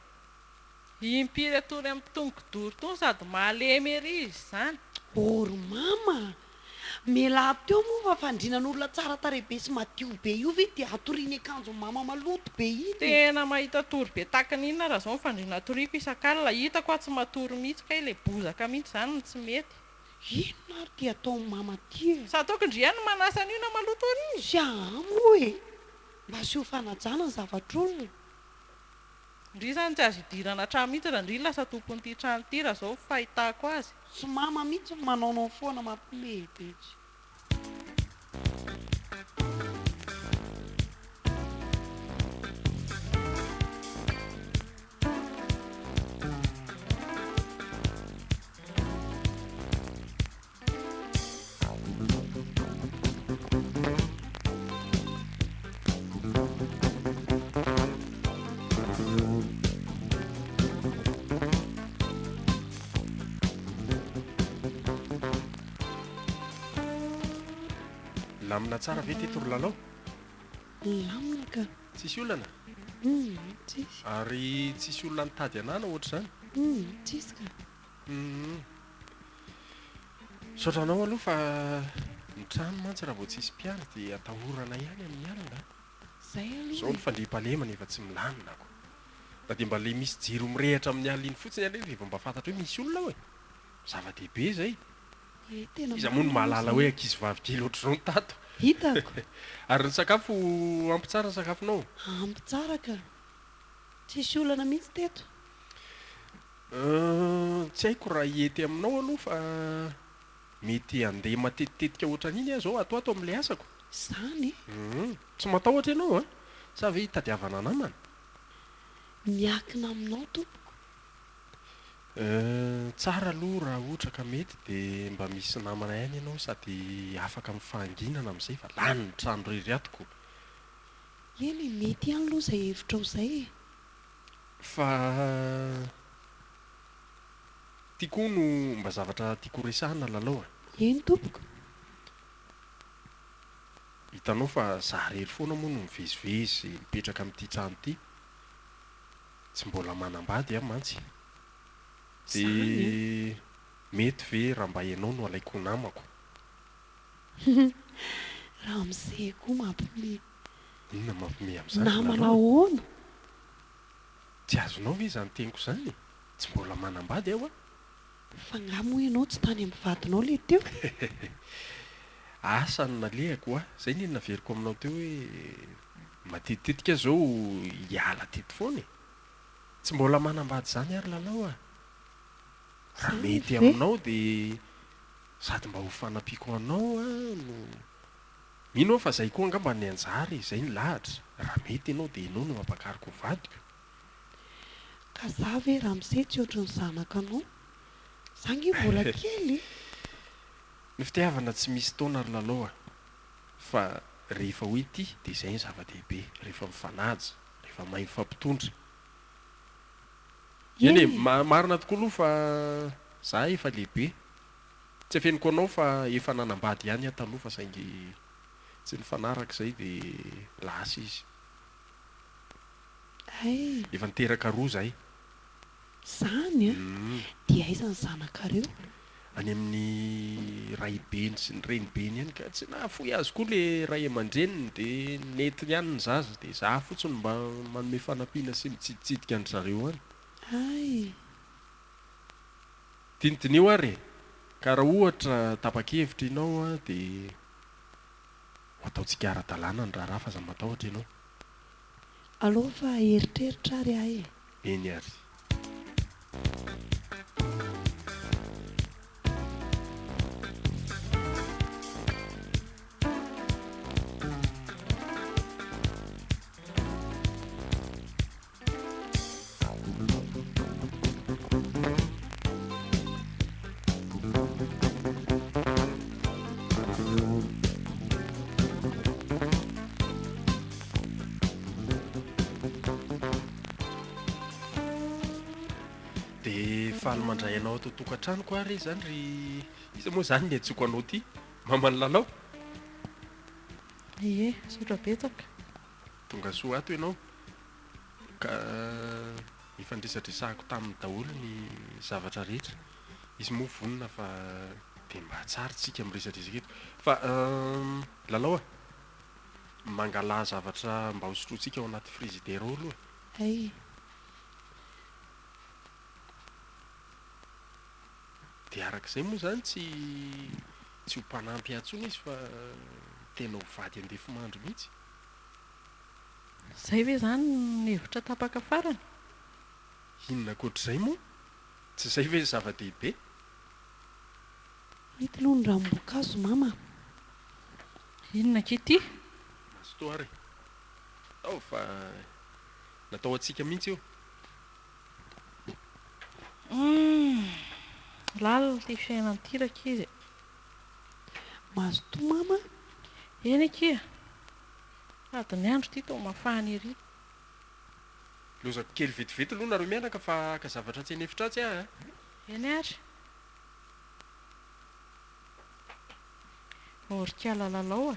Speaker 3: impiry atory amin'ny tongodoro tony sady malemy ery izy izany
Speaker 1: ory mama mela teo moa fa fandrinan'olona tsara tarehibe sy madio be io ve dia atoriany akanjo mama maloto be iny
Speaker 3: tena mahita tory be takany inona raha izao ny fandriana toriako isan-kalina hitako aho tsy matory mihitsy ka ilay bozaka mihitsy izany no tsy mety
Speaker 1: inona ary dia atao mama ty e
Speaker 3: sa ataokondry ihany manasany io na maloto ary izy
Speaker 1: sy amo e mba sy ho fanajana ny zavatr'olona
Speaker 3: ndry izany tsy azo hidirana trano mihitsy raha ndry lasa tompon'ity trano ity raha izao fahitako azy
Speaker 1: sy mama mihitsy manaonao foana mampimehibetsy
Speaker 4: milamina tsara ve ty torolalao
Speaker 1: lamina ka
Speaker 4: tsisy olana
Speaker 1: tsisy
Speaker 4: ary tsisy olona nitady anana ohatr' izany
Speaker 1: tsisy ka
Speaker 4: saotranao aloha fa ny trano mantsy raha vao tsisy mpiara dia atahorana ihany amin'ny alina
Speaker 1: zay
Speaker 4: zao ny fandriam-pahalemana efa tsy milaminako na dia mba le misy jiro mirehatra amin'ny alina iny fotsiny alefa efa mba fantatra hoe misy olona hoe zava-dehibe zay
Speaker 1: tena
Speaker 4: iza moa no mahalala hoe ankizy vavy kely ohatr'izao ny tato
Speaker 1: hitako
Speaker 4: ary ny sakafo ampy tsara ny sakafonao
Speaker 1: ampy tsara ka tsisy olana mihitsy teto
Speaker 4: tsy haiko raha hiety aminao aloha fa mety andeha matetitetika ohatran'iny aho zao atoato amin'ilay asako
Speaker 1: zany
Speaker 4: tsy matahotra ianao a sa ve hitadiavana namana
Speaker 1: miakina aminao tompoko
Speaker 4: tsara aloha raha ohatra ka mety dia mba misy namana ihany ianao sady afaka mifahanginana amin'izay fa lany ny trano rery atoko
Speaker 1: eny mety ihany aloha izay hevitra ao izay
Speaker 4: fa tiako no mba zavatra tiako resahana lalao
Speaker 1: eny tompoko
Speaker 4: hitanao fa za rery foana moa no mivezivezy mipetraka amin'ity trano ity tsy mbola manambady aho mantsy dia mety ve raha mba ianao no alaiko namako
Speaker 1: raha amin'izay koa mampime
Speaker 4: inona mampime amin'izany
Speaker 1: namana ahoana
Speaker 4: tsy azonao ve izany teniko izany tsy mbola manambady aho a
Speaker 1: fa ngamo ianao tsy tany amin'ny vadinao le teo
Speaker 4: asa ny nalehako a zay ny naveriko aminao teo hoe matitititika zao hiala teto foana tsy mbola manambady zany ary lalao a raha mety aminao dia sady mba ho fanampiako anao a no mino aho fa zay koa angamba ny anjary zay ny lahatra raha mety ianao dia ianao no mampakariko vadiko
Speaker 1: ka za ve raha amin'izay tsy ohatry ny zanaka anao zange mbola kely
Speaker 4: ny fitiavana tsy misy taona ry lalao a fa rehefa ho ity dia izay ny zava-dehibe rehefa mifanaja rehefa mahay mifampitondra eny e marina tokoa aloha fa za efa lehibe tsy afeniko anao fa efa nanambady ihany aho taloha fa saingy tsy nifanaraka izay dia lasa izy
Speaker 1: ay
Speaker 4: efa niteraka roa zahay
Speaker 1: zany a dia aiza ny zanakareo
Speaker 4: any amin'ny raibeny sy ny renibeny ihany ka tsy nahafoy azy koa le ray aman-dreniny dia netiny ihany ny zaza dia za fotsiny mba manome fanampiana sy mitsiditsidika ny zareo any
Speaker 1: ay
Speaker 4: tintinio ary ka raha ohatra tapa-kevitra ianao a dia ho ataontsika ara-dalàna ny raharaha fa za matahotra ianao
Speaker 1: aloha fa eritreritra ary ahy
Speaker 4: eny ary faly mandray anao atao tokantranoko ary zany ry iza moa zany ny atsoko anao ty mamany lalao
Speaker 3: ie sotra betsaka
Speaker 4: tonga soa ato ianao ka ifandrisadrisahako tamin'ny daholo ny zavatra rehetra izy moa vonona fa dia mba tsara tsika miresadresaka eto fa lalao a mangala zavatra mba hosotrotsika ao anaty frizidera ao aloha
Speaker 1: ay
Speaker 4: dia arak'izay moa zany tsy ho mpanampy ahtsony izy fa tena ho vady andefo mandro mihitsy
Speaker 3: zay ve zany ny hevitra tapaka farany
Speaker 4: inona koatr'izay moa tsy zay ve zava-dehibe
Speaker 1: mety aloha ny ranom-boankazo mama
Speaker 3: inona kity
Speaker 4: masotoa ary ao fa natao atsika mihitsy eo
Speaker 3: lalina ty fiainantiraka izy
Speaker 1: mahazo to mama
Speaker 3: eny akia adiny andro ty tao mafahany ery
Speaker 4: lozako kely vetivety aloha nareo mianaka fa ka zavatra tsy enefitra tsy ah
Speaker 3: eny ary orikala lalao a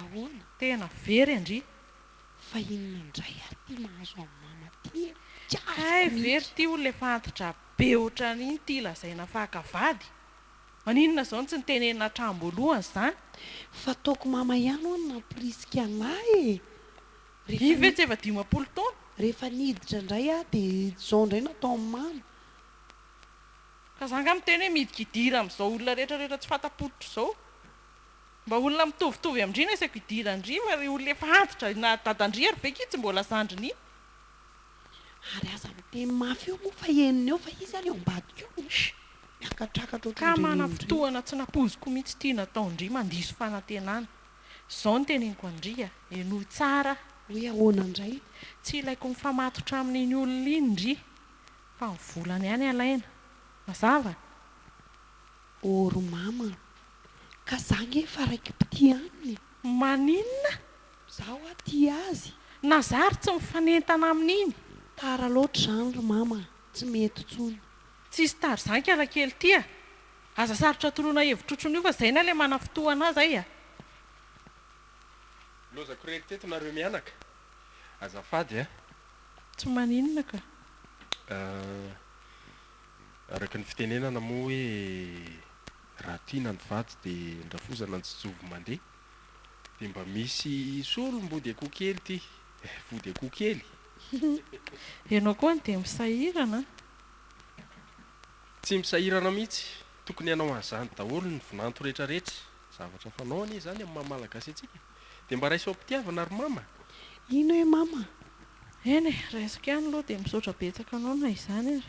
Speaker 1: ahoana
Speaker 3: tena very andry
Speaker 1: fa inona indray ary ty mahazo amin'ny mama ty
Speaker 3: ay very ty olona efa antitra be ohatran'iny ty lazaina fahakavady maninona zao ny tsy nitenenina tramboalohany izany
Speaker 1: fataoko mama ihany ho ny namporisika anahy
Speaker 3: ivy tsy efa 10 taona
Speaker 1: rehefa niditra indray a dia zao indray natao amin'ny mama
Speaker 3: ka zanga miteny hoe midikidira amin'izao olona rehetrarehetra tsy fatapotra izao mba olona mitovitovy amindrina isako idirandry fa ry olona efa antitra na dadandry ary veki tsy mbola zandriny
Speaker 1: ary aza miteny mafy eo moa fa enina eo fa izy ary eo ambadika eo miakatrakatra
Speaker 3: ka mana fotoana tsy napoziko mihitsy ity nataondry mandiso fanantenana izao ny teneniko andria eno tsara
Speaker 1: hoe ahoana indray
Speaker 3: tsy ilaiko mifamatotra amin'iny olona iny ndry fa mivolana ihany alaina mazava
Speaker 1: ory mama ka zange efa raiky piti aminy
Speaker 3: maninona
Speaker 1: zaho aty azy
Speaker 3: nazary tsy mifanentana amin'iny
Speaker 1: tara loatra zany ry mama tsy mety tsony
Speaker 3: tsisy tary zanky alakely tya aza sarotra toroana hevitrotrony io fa zay na le mana fotoana zay a
Speaker 4: lozako rery teto nareo mianaka azafady a
Speaker 3: tsy maninona ka
Speaker 4: araka ny fitenenana moa hoe raha tiana ny vady dia ndrafozana ny jijovy mandeha dia mba misy solom-body akoho kely ty vody akoho kely
Speaker 3: ianao koa ny dia misahirana
Speaker 4: tsy misahirana mihitsy tokony ianao an'izany daholo ny vinanto rehetrarehetra zavatra fanaony izy zany amin'ny mahamalagasy atsika dia mba raisao mpitiavana ary mama
Speaker 1: ino hoe mama
Speaker 3: eny raisiko ihany aloha dia misaotra betsaka anao na izany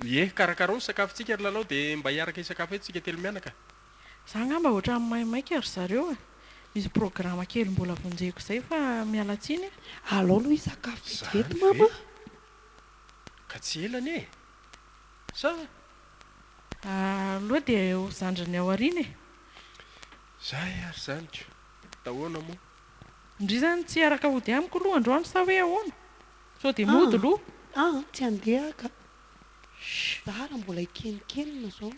Speaker 4: ie karakarao ny sakafontsika ry lalao dia mba hiaraka isakafo etsika telo mianaka
Speaker 3: za ngamba ohatra amin'ny maimaika ry zareo a misy programa kely mbola vonjeko izay fa mialatsiny
Speaker 1: alao aloha isakafo vetivety mama
Speaker 4: ka tsy elany e sa
Speaker 3: aloha dia ho zandriny ao arina e
Speaker 4: zay ary zanyko dahoana moa
Speaker 3: indry zany tsy araka hody amiko aloha androany sa hoe ahoana sao dia mody loha
Speaker 1: tsy andehaka zara mbola ikenikenina zao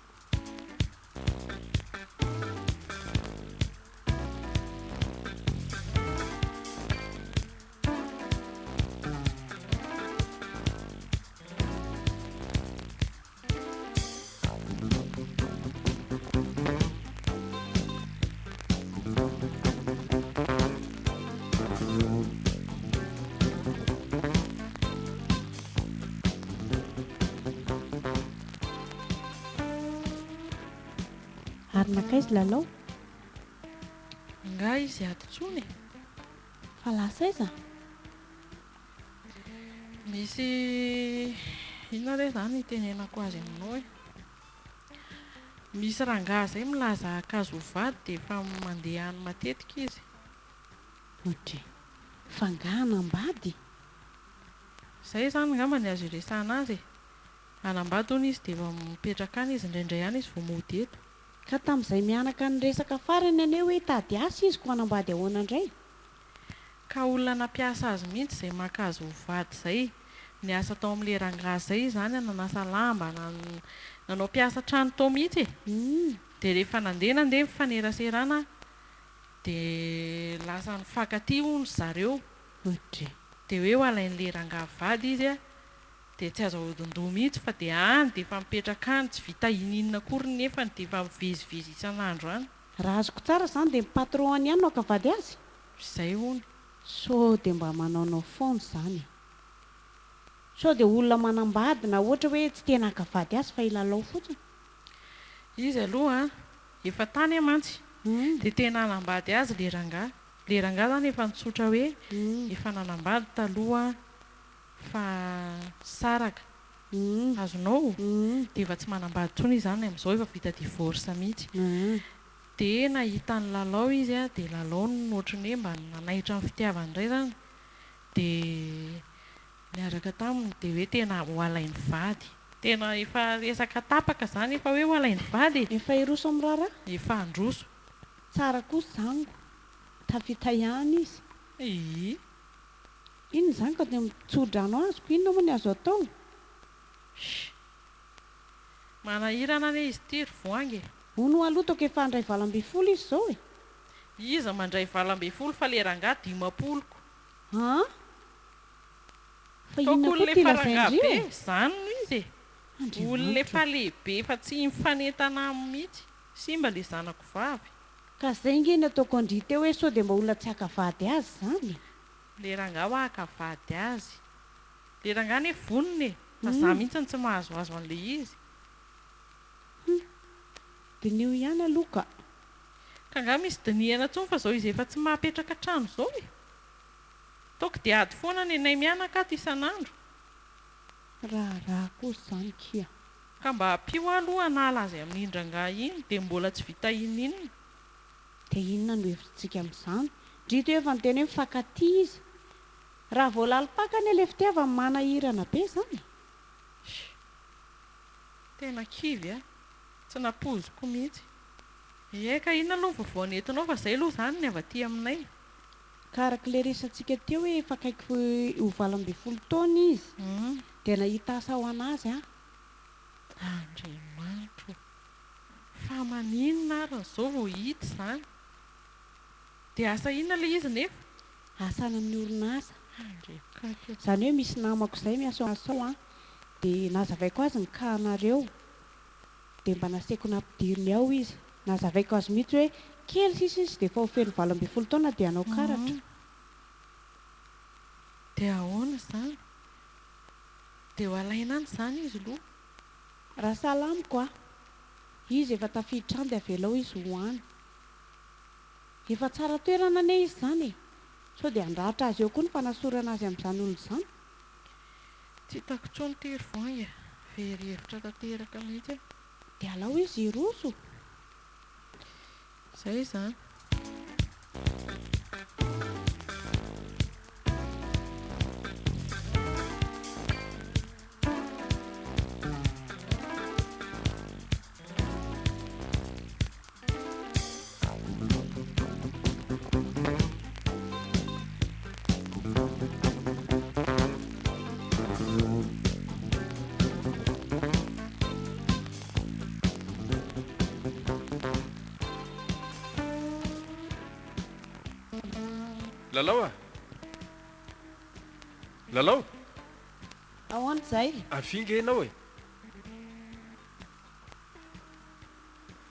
Speaker 5: ary naka izy lalao
Speaker 3: nga izy atontsony
Speaker 5: fa lasa iza
Speaker 3: misy inona re zany itenenako azy aminao e misy rangaha zay milaza akazo vady dia efa mandeha any matetika izy
Speaker 5: ohatry fangahanambady
Speaker 3: zay zany ngamba ny azo iresana azy anambady hony izy dia efa mipetraka any izy indraindray ihany izy vao mody eto
Speaker 5: ka tamin'izay mianaka ny resaka farany ane hoe tady asa izy ko anambady ahoana indray
Speaker 3: ka olona nampiasa azy mihitsy izay makazo vady zay ny asa tao amin'le rangaha zay zany nanasa lamba nanao mpiasa trano tao mihitsy dia rehefa nandeha mifaneraserana dia lasa ny fakaty hony zareo
Speaker 5: ohatry
Speaker 3: dia hoe ho alain'le rangaha vady izy a dia tsy azo hodindoha mihitsy fa dia any dia efa mipetraka any tsy vita ininona akory nefany dia efa mivezivezy isan'andro any
Speaker 5: raha azoko tsara zany dia mipatron ihany no akavady azy
Speaker 3: izay hony
Speaker 5: so dia mba manaonao foana zany so dia olona manambady na ohatra hoe tsy tena akavady azy fa ilalao fotsiny
Speaker 3: izy aloha efa tany amantsy dia tena anambady azy le rangaha zany efa nitsotra hoe efa nanambady taloha fa saraka azonao dia efa tsy manambady tsony izy zany amin'izao efa vita divorce mihitsy dia nahita ny lalao izy a dia lalao ny ohatrany hoe mba nanaitra ny fitiavany indray zany dia niaraka taminy dia hoe tena ho alainy vady tena efa resaka tapaka zany efa hoe ho alainy vady
Speaker 5: efa iroso amin'ny rara
Speaker 3: efa androso
Speaker 5: tsara kosa zango tafita ihany izy iny zany ka dia mitsodrano azoko inona moa ny azo atao
Speaker 3: manahirana ane izy ty ry voangy
Speaker 5: hono alotako efa andray valam-bifolo izy zao e
Speaker 3: iza mandray valambe folo fa le rangah 10
Speaker 5: a fa
Speaker 3: toko
Speaker 5: inona koa
Speaker 3: olon'le
Speaker 5: ty
Speaker 3: farangah be
Speaker 5: lazaindrio
Speaker 3: zany no izy e olon'le fa lehibe fa tsy mifanentana mihitsy sy mba le zanako vavy
Speaker 5: ka zay nge ny ataoko andry teo hoe sao dia mba olona tsy hakavady azy zany
Speaker 3: le rangah ho hakavady azy le rangah ny vonona e fa za mihitsy ny tsy mahazoazo an'le izy
Speaker 5: dia neo ihany aloha ka
Speaker 3: ka ngah misy dinihana ntsony fa zao izy efa tsy mahapetraka trano zao e taoko dia ady foana ny anay mianaka ato isan'andro
Speaker 5: raha koa zany kia
Speaker 3: ka mba ampio aloha anala azy amin'ny rangah iny dia mbola tsy vita inona
Speaker 5: dia inona no hevitrintsika amin'izany drito efa ny tena hoe mifankaty izy raha voalalipakany le fitiavany manahirana be zany
Speaker 3: tena kivy a tsy napoziko mihitsy eka inona aloha ny vaovao nentinao fa izay aloha zany ny avy aty aminay
Speaker 5: ka araka le resantsika teo hoe efa kaiky ho 20 taona izy dia nahita asa ho anazy a
Speaker 3: Andriamanitro fa maninona ary zao vao hita izany dia asa inona le izy nefa
Speaker 5: asana amin'ny orinasa
Speaker 3: andrekaka
Speaker 5: izany hoe misy namako izay miasao a dia nazavaiko azy ny kahanareo dia mba nasaiko nampidiriny ao izy nazavaiko azy mihitsy hoe kely sisa izy dia efa ho feno 20 taona dia anao karatra
Speaker 3: dia ahoana izany dia ho alaina any izany izy aloha
Speaker 5: raha salamiko a izy efa tafiditra any dia avelao izy hoany efa tsara toerana ane izy zany e sao dia andratra azy eo koa ny fanasorana azy amin'izany olo izany
Speaker 3: tsy hitako tsony tery voanga very hevitra tanteraka mihitsy e
Speaker 5: dia alao izy iroso
Speaker 3: izay zany
Speaker 4: lalao a lalao
Speaker 5: ao any zay
Speaker 4: avinga ianao e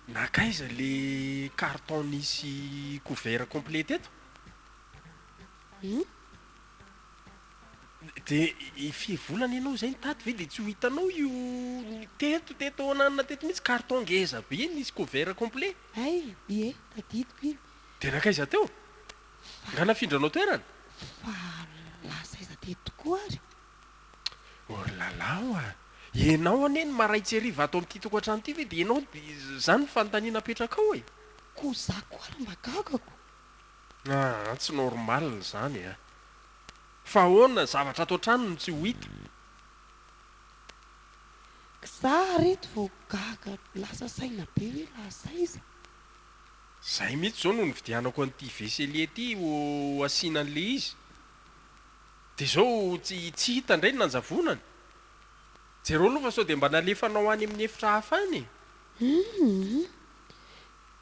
Speaker 4: nakaiza le carton nisy couvert complet eto dia ifivolana ianao zay nitady ve dia tsy ho hitanao io teto ananina teto mihitsy carton ngeza be nisy couvert complet
Speaker 5: ay ie tadidiko iny
Speaker 4: dia nakaiza teo nga nafindranao toerana
Speaker 5: fa lasa iza dia tokoa ary
Speaker 4: or lalao a ianao ane ny maraitsy ariva ato amin'ity tokantrano ity ve dia ianao zany ny fanontaniana apetraka ao e
Speaker 1: ko za ko ary mba gagako
Speaker 4: tsy normal zany a fa ahoana zavatra ato an-trano no tsy ho hita
Speaker 1: za reto vao gaga lasa saina be hoe lasa iza
Speaker 4: zay mihitsy zao no nividianako an'ity veseli ty ho asianan'le izy dia zao tsy hita indray ny nanjavonany jereo aloha fa sao dia mba nalefanao any amin'ny efitra hafa any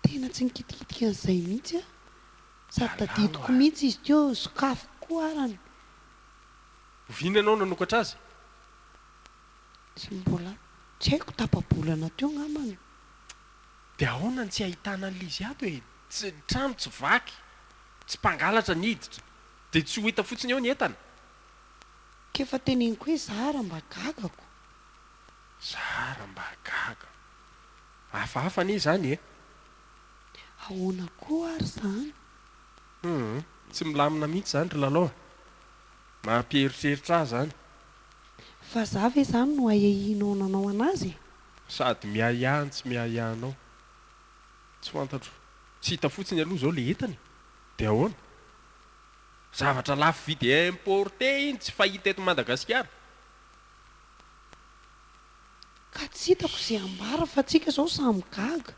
Speaker 1: tena tsy nikitikitika an'izay mihitsy a sady tadidiko mihitsy izy teo sokafo koa arany
Speaker 4: ovina ianao nanokatra azy
Speaker 1: tsy mbola tsy haiko tapabolana teo ngamany
Speaker 4: dia ahoana ny tsy ahitana an'le izy ato e tsy trano tsy vaky tsy mpangalatra niditra dia tsy ho hita fotsiny eo ny entana
Speaker 1: kefa teneniko hoe zara mba gagako
Speaker 4: zara mba gaga hafahafa anie zany e
Speaker 1: ahoana koa ary zany
Speaker 4: tsy milamina mihitsy zany ry lalao mampieritreritra azy zany
Speaker 1: fa za ve zany no ayahinao nanao anazy
Speaker 4: sady miayahany tsy miayahanao tsy fantatro tsy hita fotsiny aloha zao le entany dia ahoana zavatra lafo vidy importé iny tsy fahita eto Madagasikara
Speaker 1: ka tsy hitako izay ambara fa tsika zao samy gaga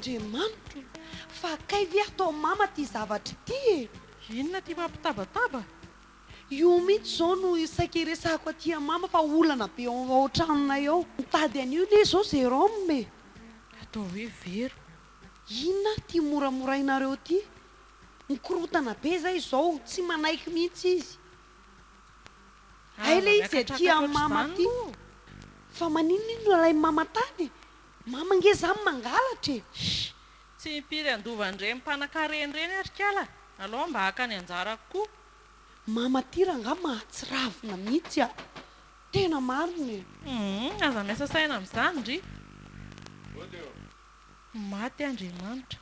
Speaker 1: andriamanitra fa kay ve atao mama ty zavatra ty e
Speaker 3: Inona ty mampitabataba?
Speaker 1: io mihitsy zao no isaky resako atya mama fa olana be ao tranonay ao mitady an'io le zao Jérôme e
Speaker 3: Atao hoe vero.
Speaker 1: inona ty moramorainareo ty mikorotana be zay zao tsy manaiky mihitsy izy ay le izy atya mama ty fa maninona lay mama tany mama nge zany mangalatra e
Speaker 3: Tsy impiry andovan'ireny mpanan-kareny reny ary kala. Alao mba haka ny anjara koa.
Speaker 1: mama ty ranga mahatsiravina mihitsy a tena marina e
Speaker 3: Aza miasa saina amin'izany ry. Maty Andriamanitra.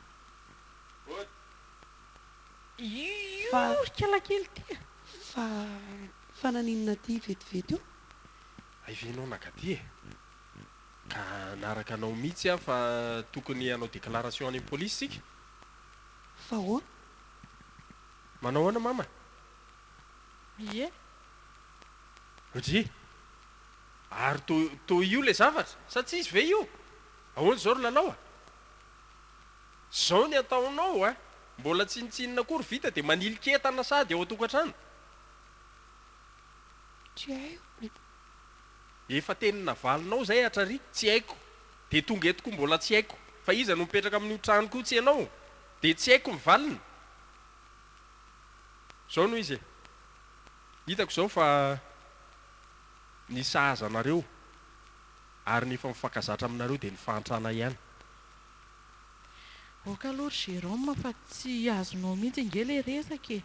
Speaker 1: Fa-
Speaker 3: Io kala kely ty.
Speaker 1: fa naninona ty vetivety io
Speaker 4: aivenao nagaty e ka naraka anao mihitsy a fa tokony anao déclaration any amin'ny polisy sika
Speaker 1: fa hoana
Speaker 4: manao ahoana mama
Speaker 3: Ie.
Speaker 4: ohatry ary to io le zavatra sa tsy izy ve io ahoana zao ry lalao a zao ny ataonao a mbola tsinitsinina kory vita dia maniliketana sady ao a-tokantrano
Speaker 1: tsy haiko
Speaker 4: efa tenina valinao zay hatrary tsy haiko dia tonga eto koa mbola tsy haiko fa iza no mipetraka amin'io trano koa tsy ianao dia tsy haiko mivalina zao no izy e hitako zao fa ny sahazanareo ary ny efa mifankazatra aminareo dia ny fahantrana ihany
Speaker 3: Oka aloha Jérôme fa tsy azonao mihitsy inge le resaka e.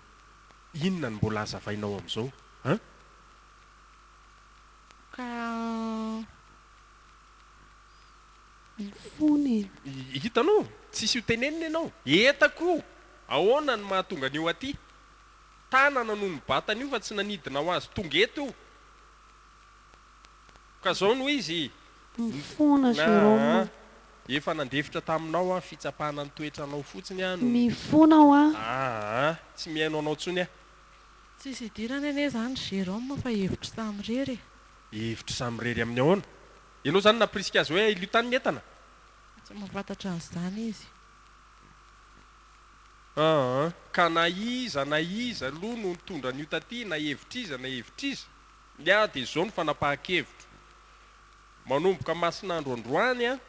Speaker 4: inona ny mbola azavainao amin'izao a
Speaker 3: Ka
Speaker 1: ny fony
Speaker 4: hitanao tsisy ho tenenina ianao etako ahoana ny mahatonga an'io aty tanana noho ny batana io fa tsy nanidina ho azy tonga eto io ka zao no izy
Speaker 1: mifona Jérôme
Speaker 4: efa nandefitra taminao a fitsapahana ny toetranao fotsiny a no
Speaker 1: mifona ao a
Speaker 4: tsy mihaino anao tsony a
Speaker 3: tsisy idirana ane zany Jérôme fa hevitra samirery.
Speaker 4: hevitra samirery amin'ny ahoana ianao zany naprisika azy hoe ilio-tany ny entana
Speaker 3: Tsy mahafantatra an'izany izy.
Speaker 4: ka na iza aloha no nitondra an'io taty na hevitra iza na hevitra iza lia dia zao ny fanapahan-kevitra manomboka masinandro androany a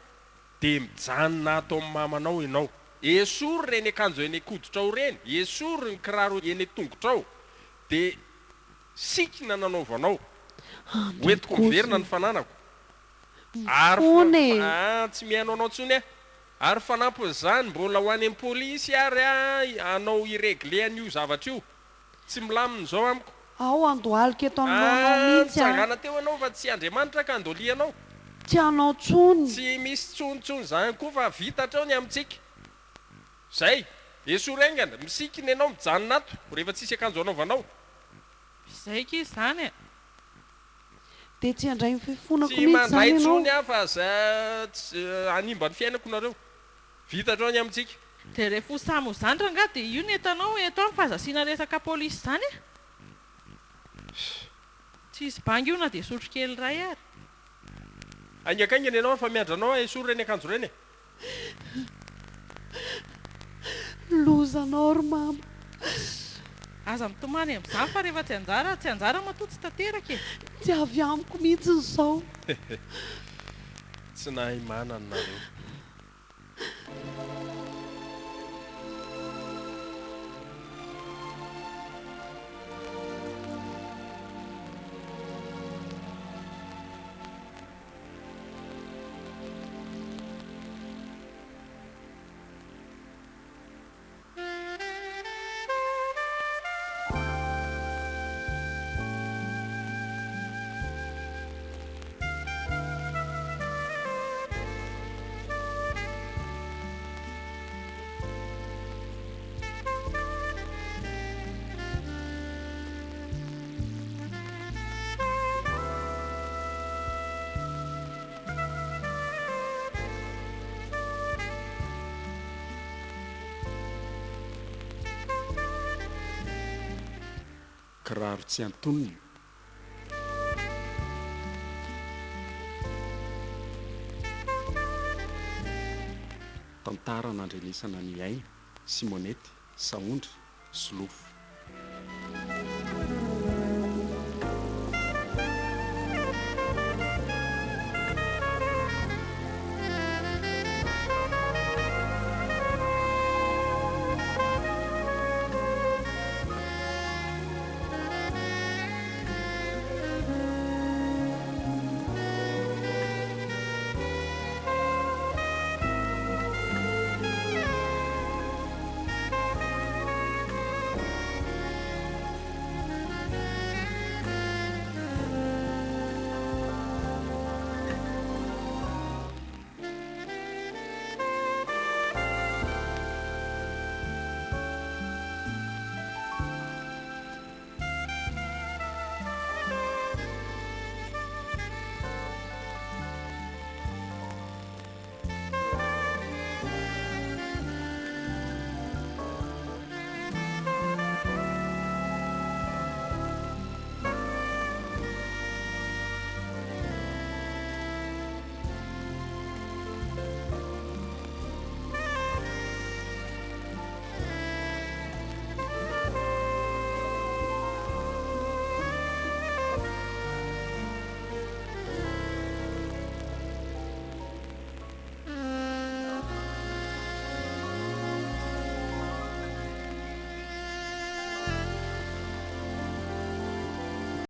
Speaker 4: dia mijanona ato amin'ny mamanao ianao esory reny akanjo eny koditra ao reny esory ny kiraro eny tongotra ao dia sikina nanaovanao hoentiko miverina ny fananako ary tsy mihaino anao tsony a ary fanampin'izany mbola ho any amin'ny polisy ary a anao iregle an'io zavatra io tsy milamina zao amiko
Speaker 1: ao andohalika eto aminao mihitsy
Speaker 4: tsangana teo anao fa tsy Andriamanitra ka andolianao
Speaker 1: tsy anao tsony
Speaker 4: tsy misy tsonitsony zany koa fa vitatrao ny amintsika zay esorengana misikina ianao mijanona ato rehefa tsisy akanjo anaovanao
Speaker 3: Izay izy zany e.
Speaker 1: dia tsy handray mififonako
Speaker 4: tsy
Speaker 1: mihitsy
Speaker 4: mandray
Speaker 1: zany
Speaker 4: tsony
Speaker 1: ianao
Speaker 4: a fa animba ny fiainako nareo vitatrao ny amintsika
Speaker 3: Dia rehefa ho samy ho zany ranga dia io ny etanao eto amin'ny fahazasiana resaka polisy zany e. Tsy izy bangy io na dia sotro kely ray ary.
Speaker 4: aingakaingana ianao fa miandranao esory reny akanjo reny e
Speaker 1: lozanao ry mama
Speaker 3: Aza mitomany amin'izany fa rehefa tsy anjara matoa tsy tanteraka e.
Speaker 1: tsy avy amiko mihitsy izao
Speaker 4: tsy nahay manana nareo
Speaker 2: kiraro tsy antonony tantara nandrenesana ny aina Simonety Saondry Solofo.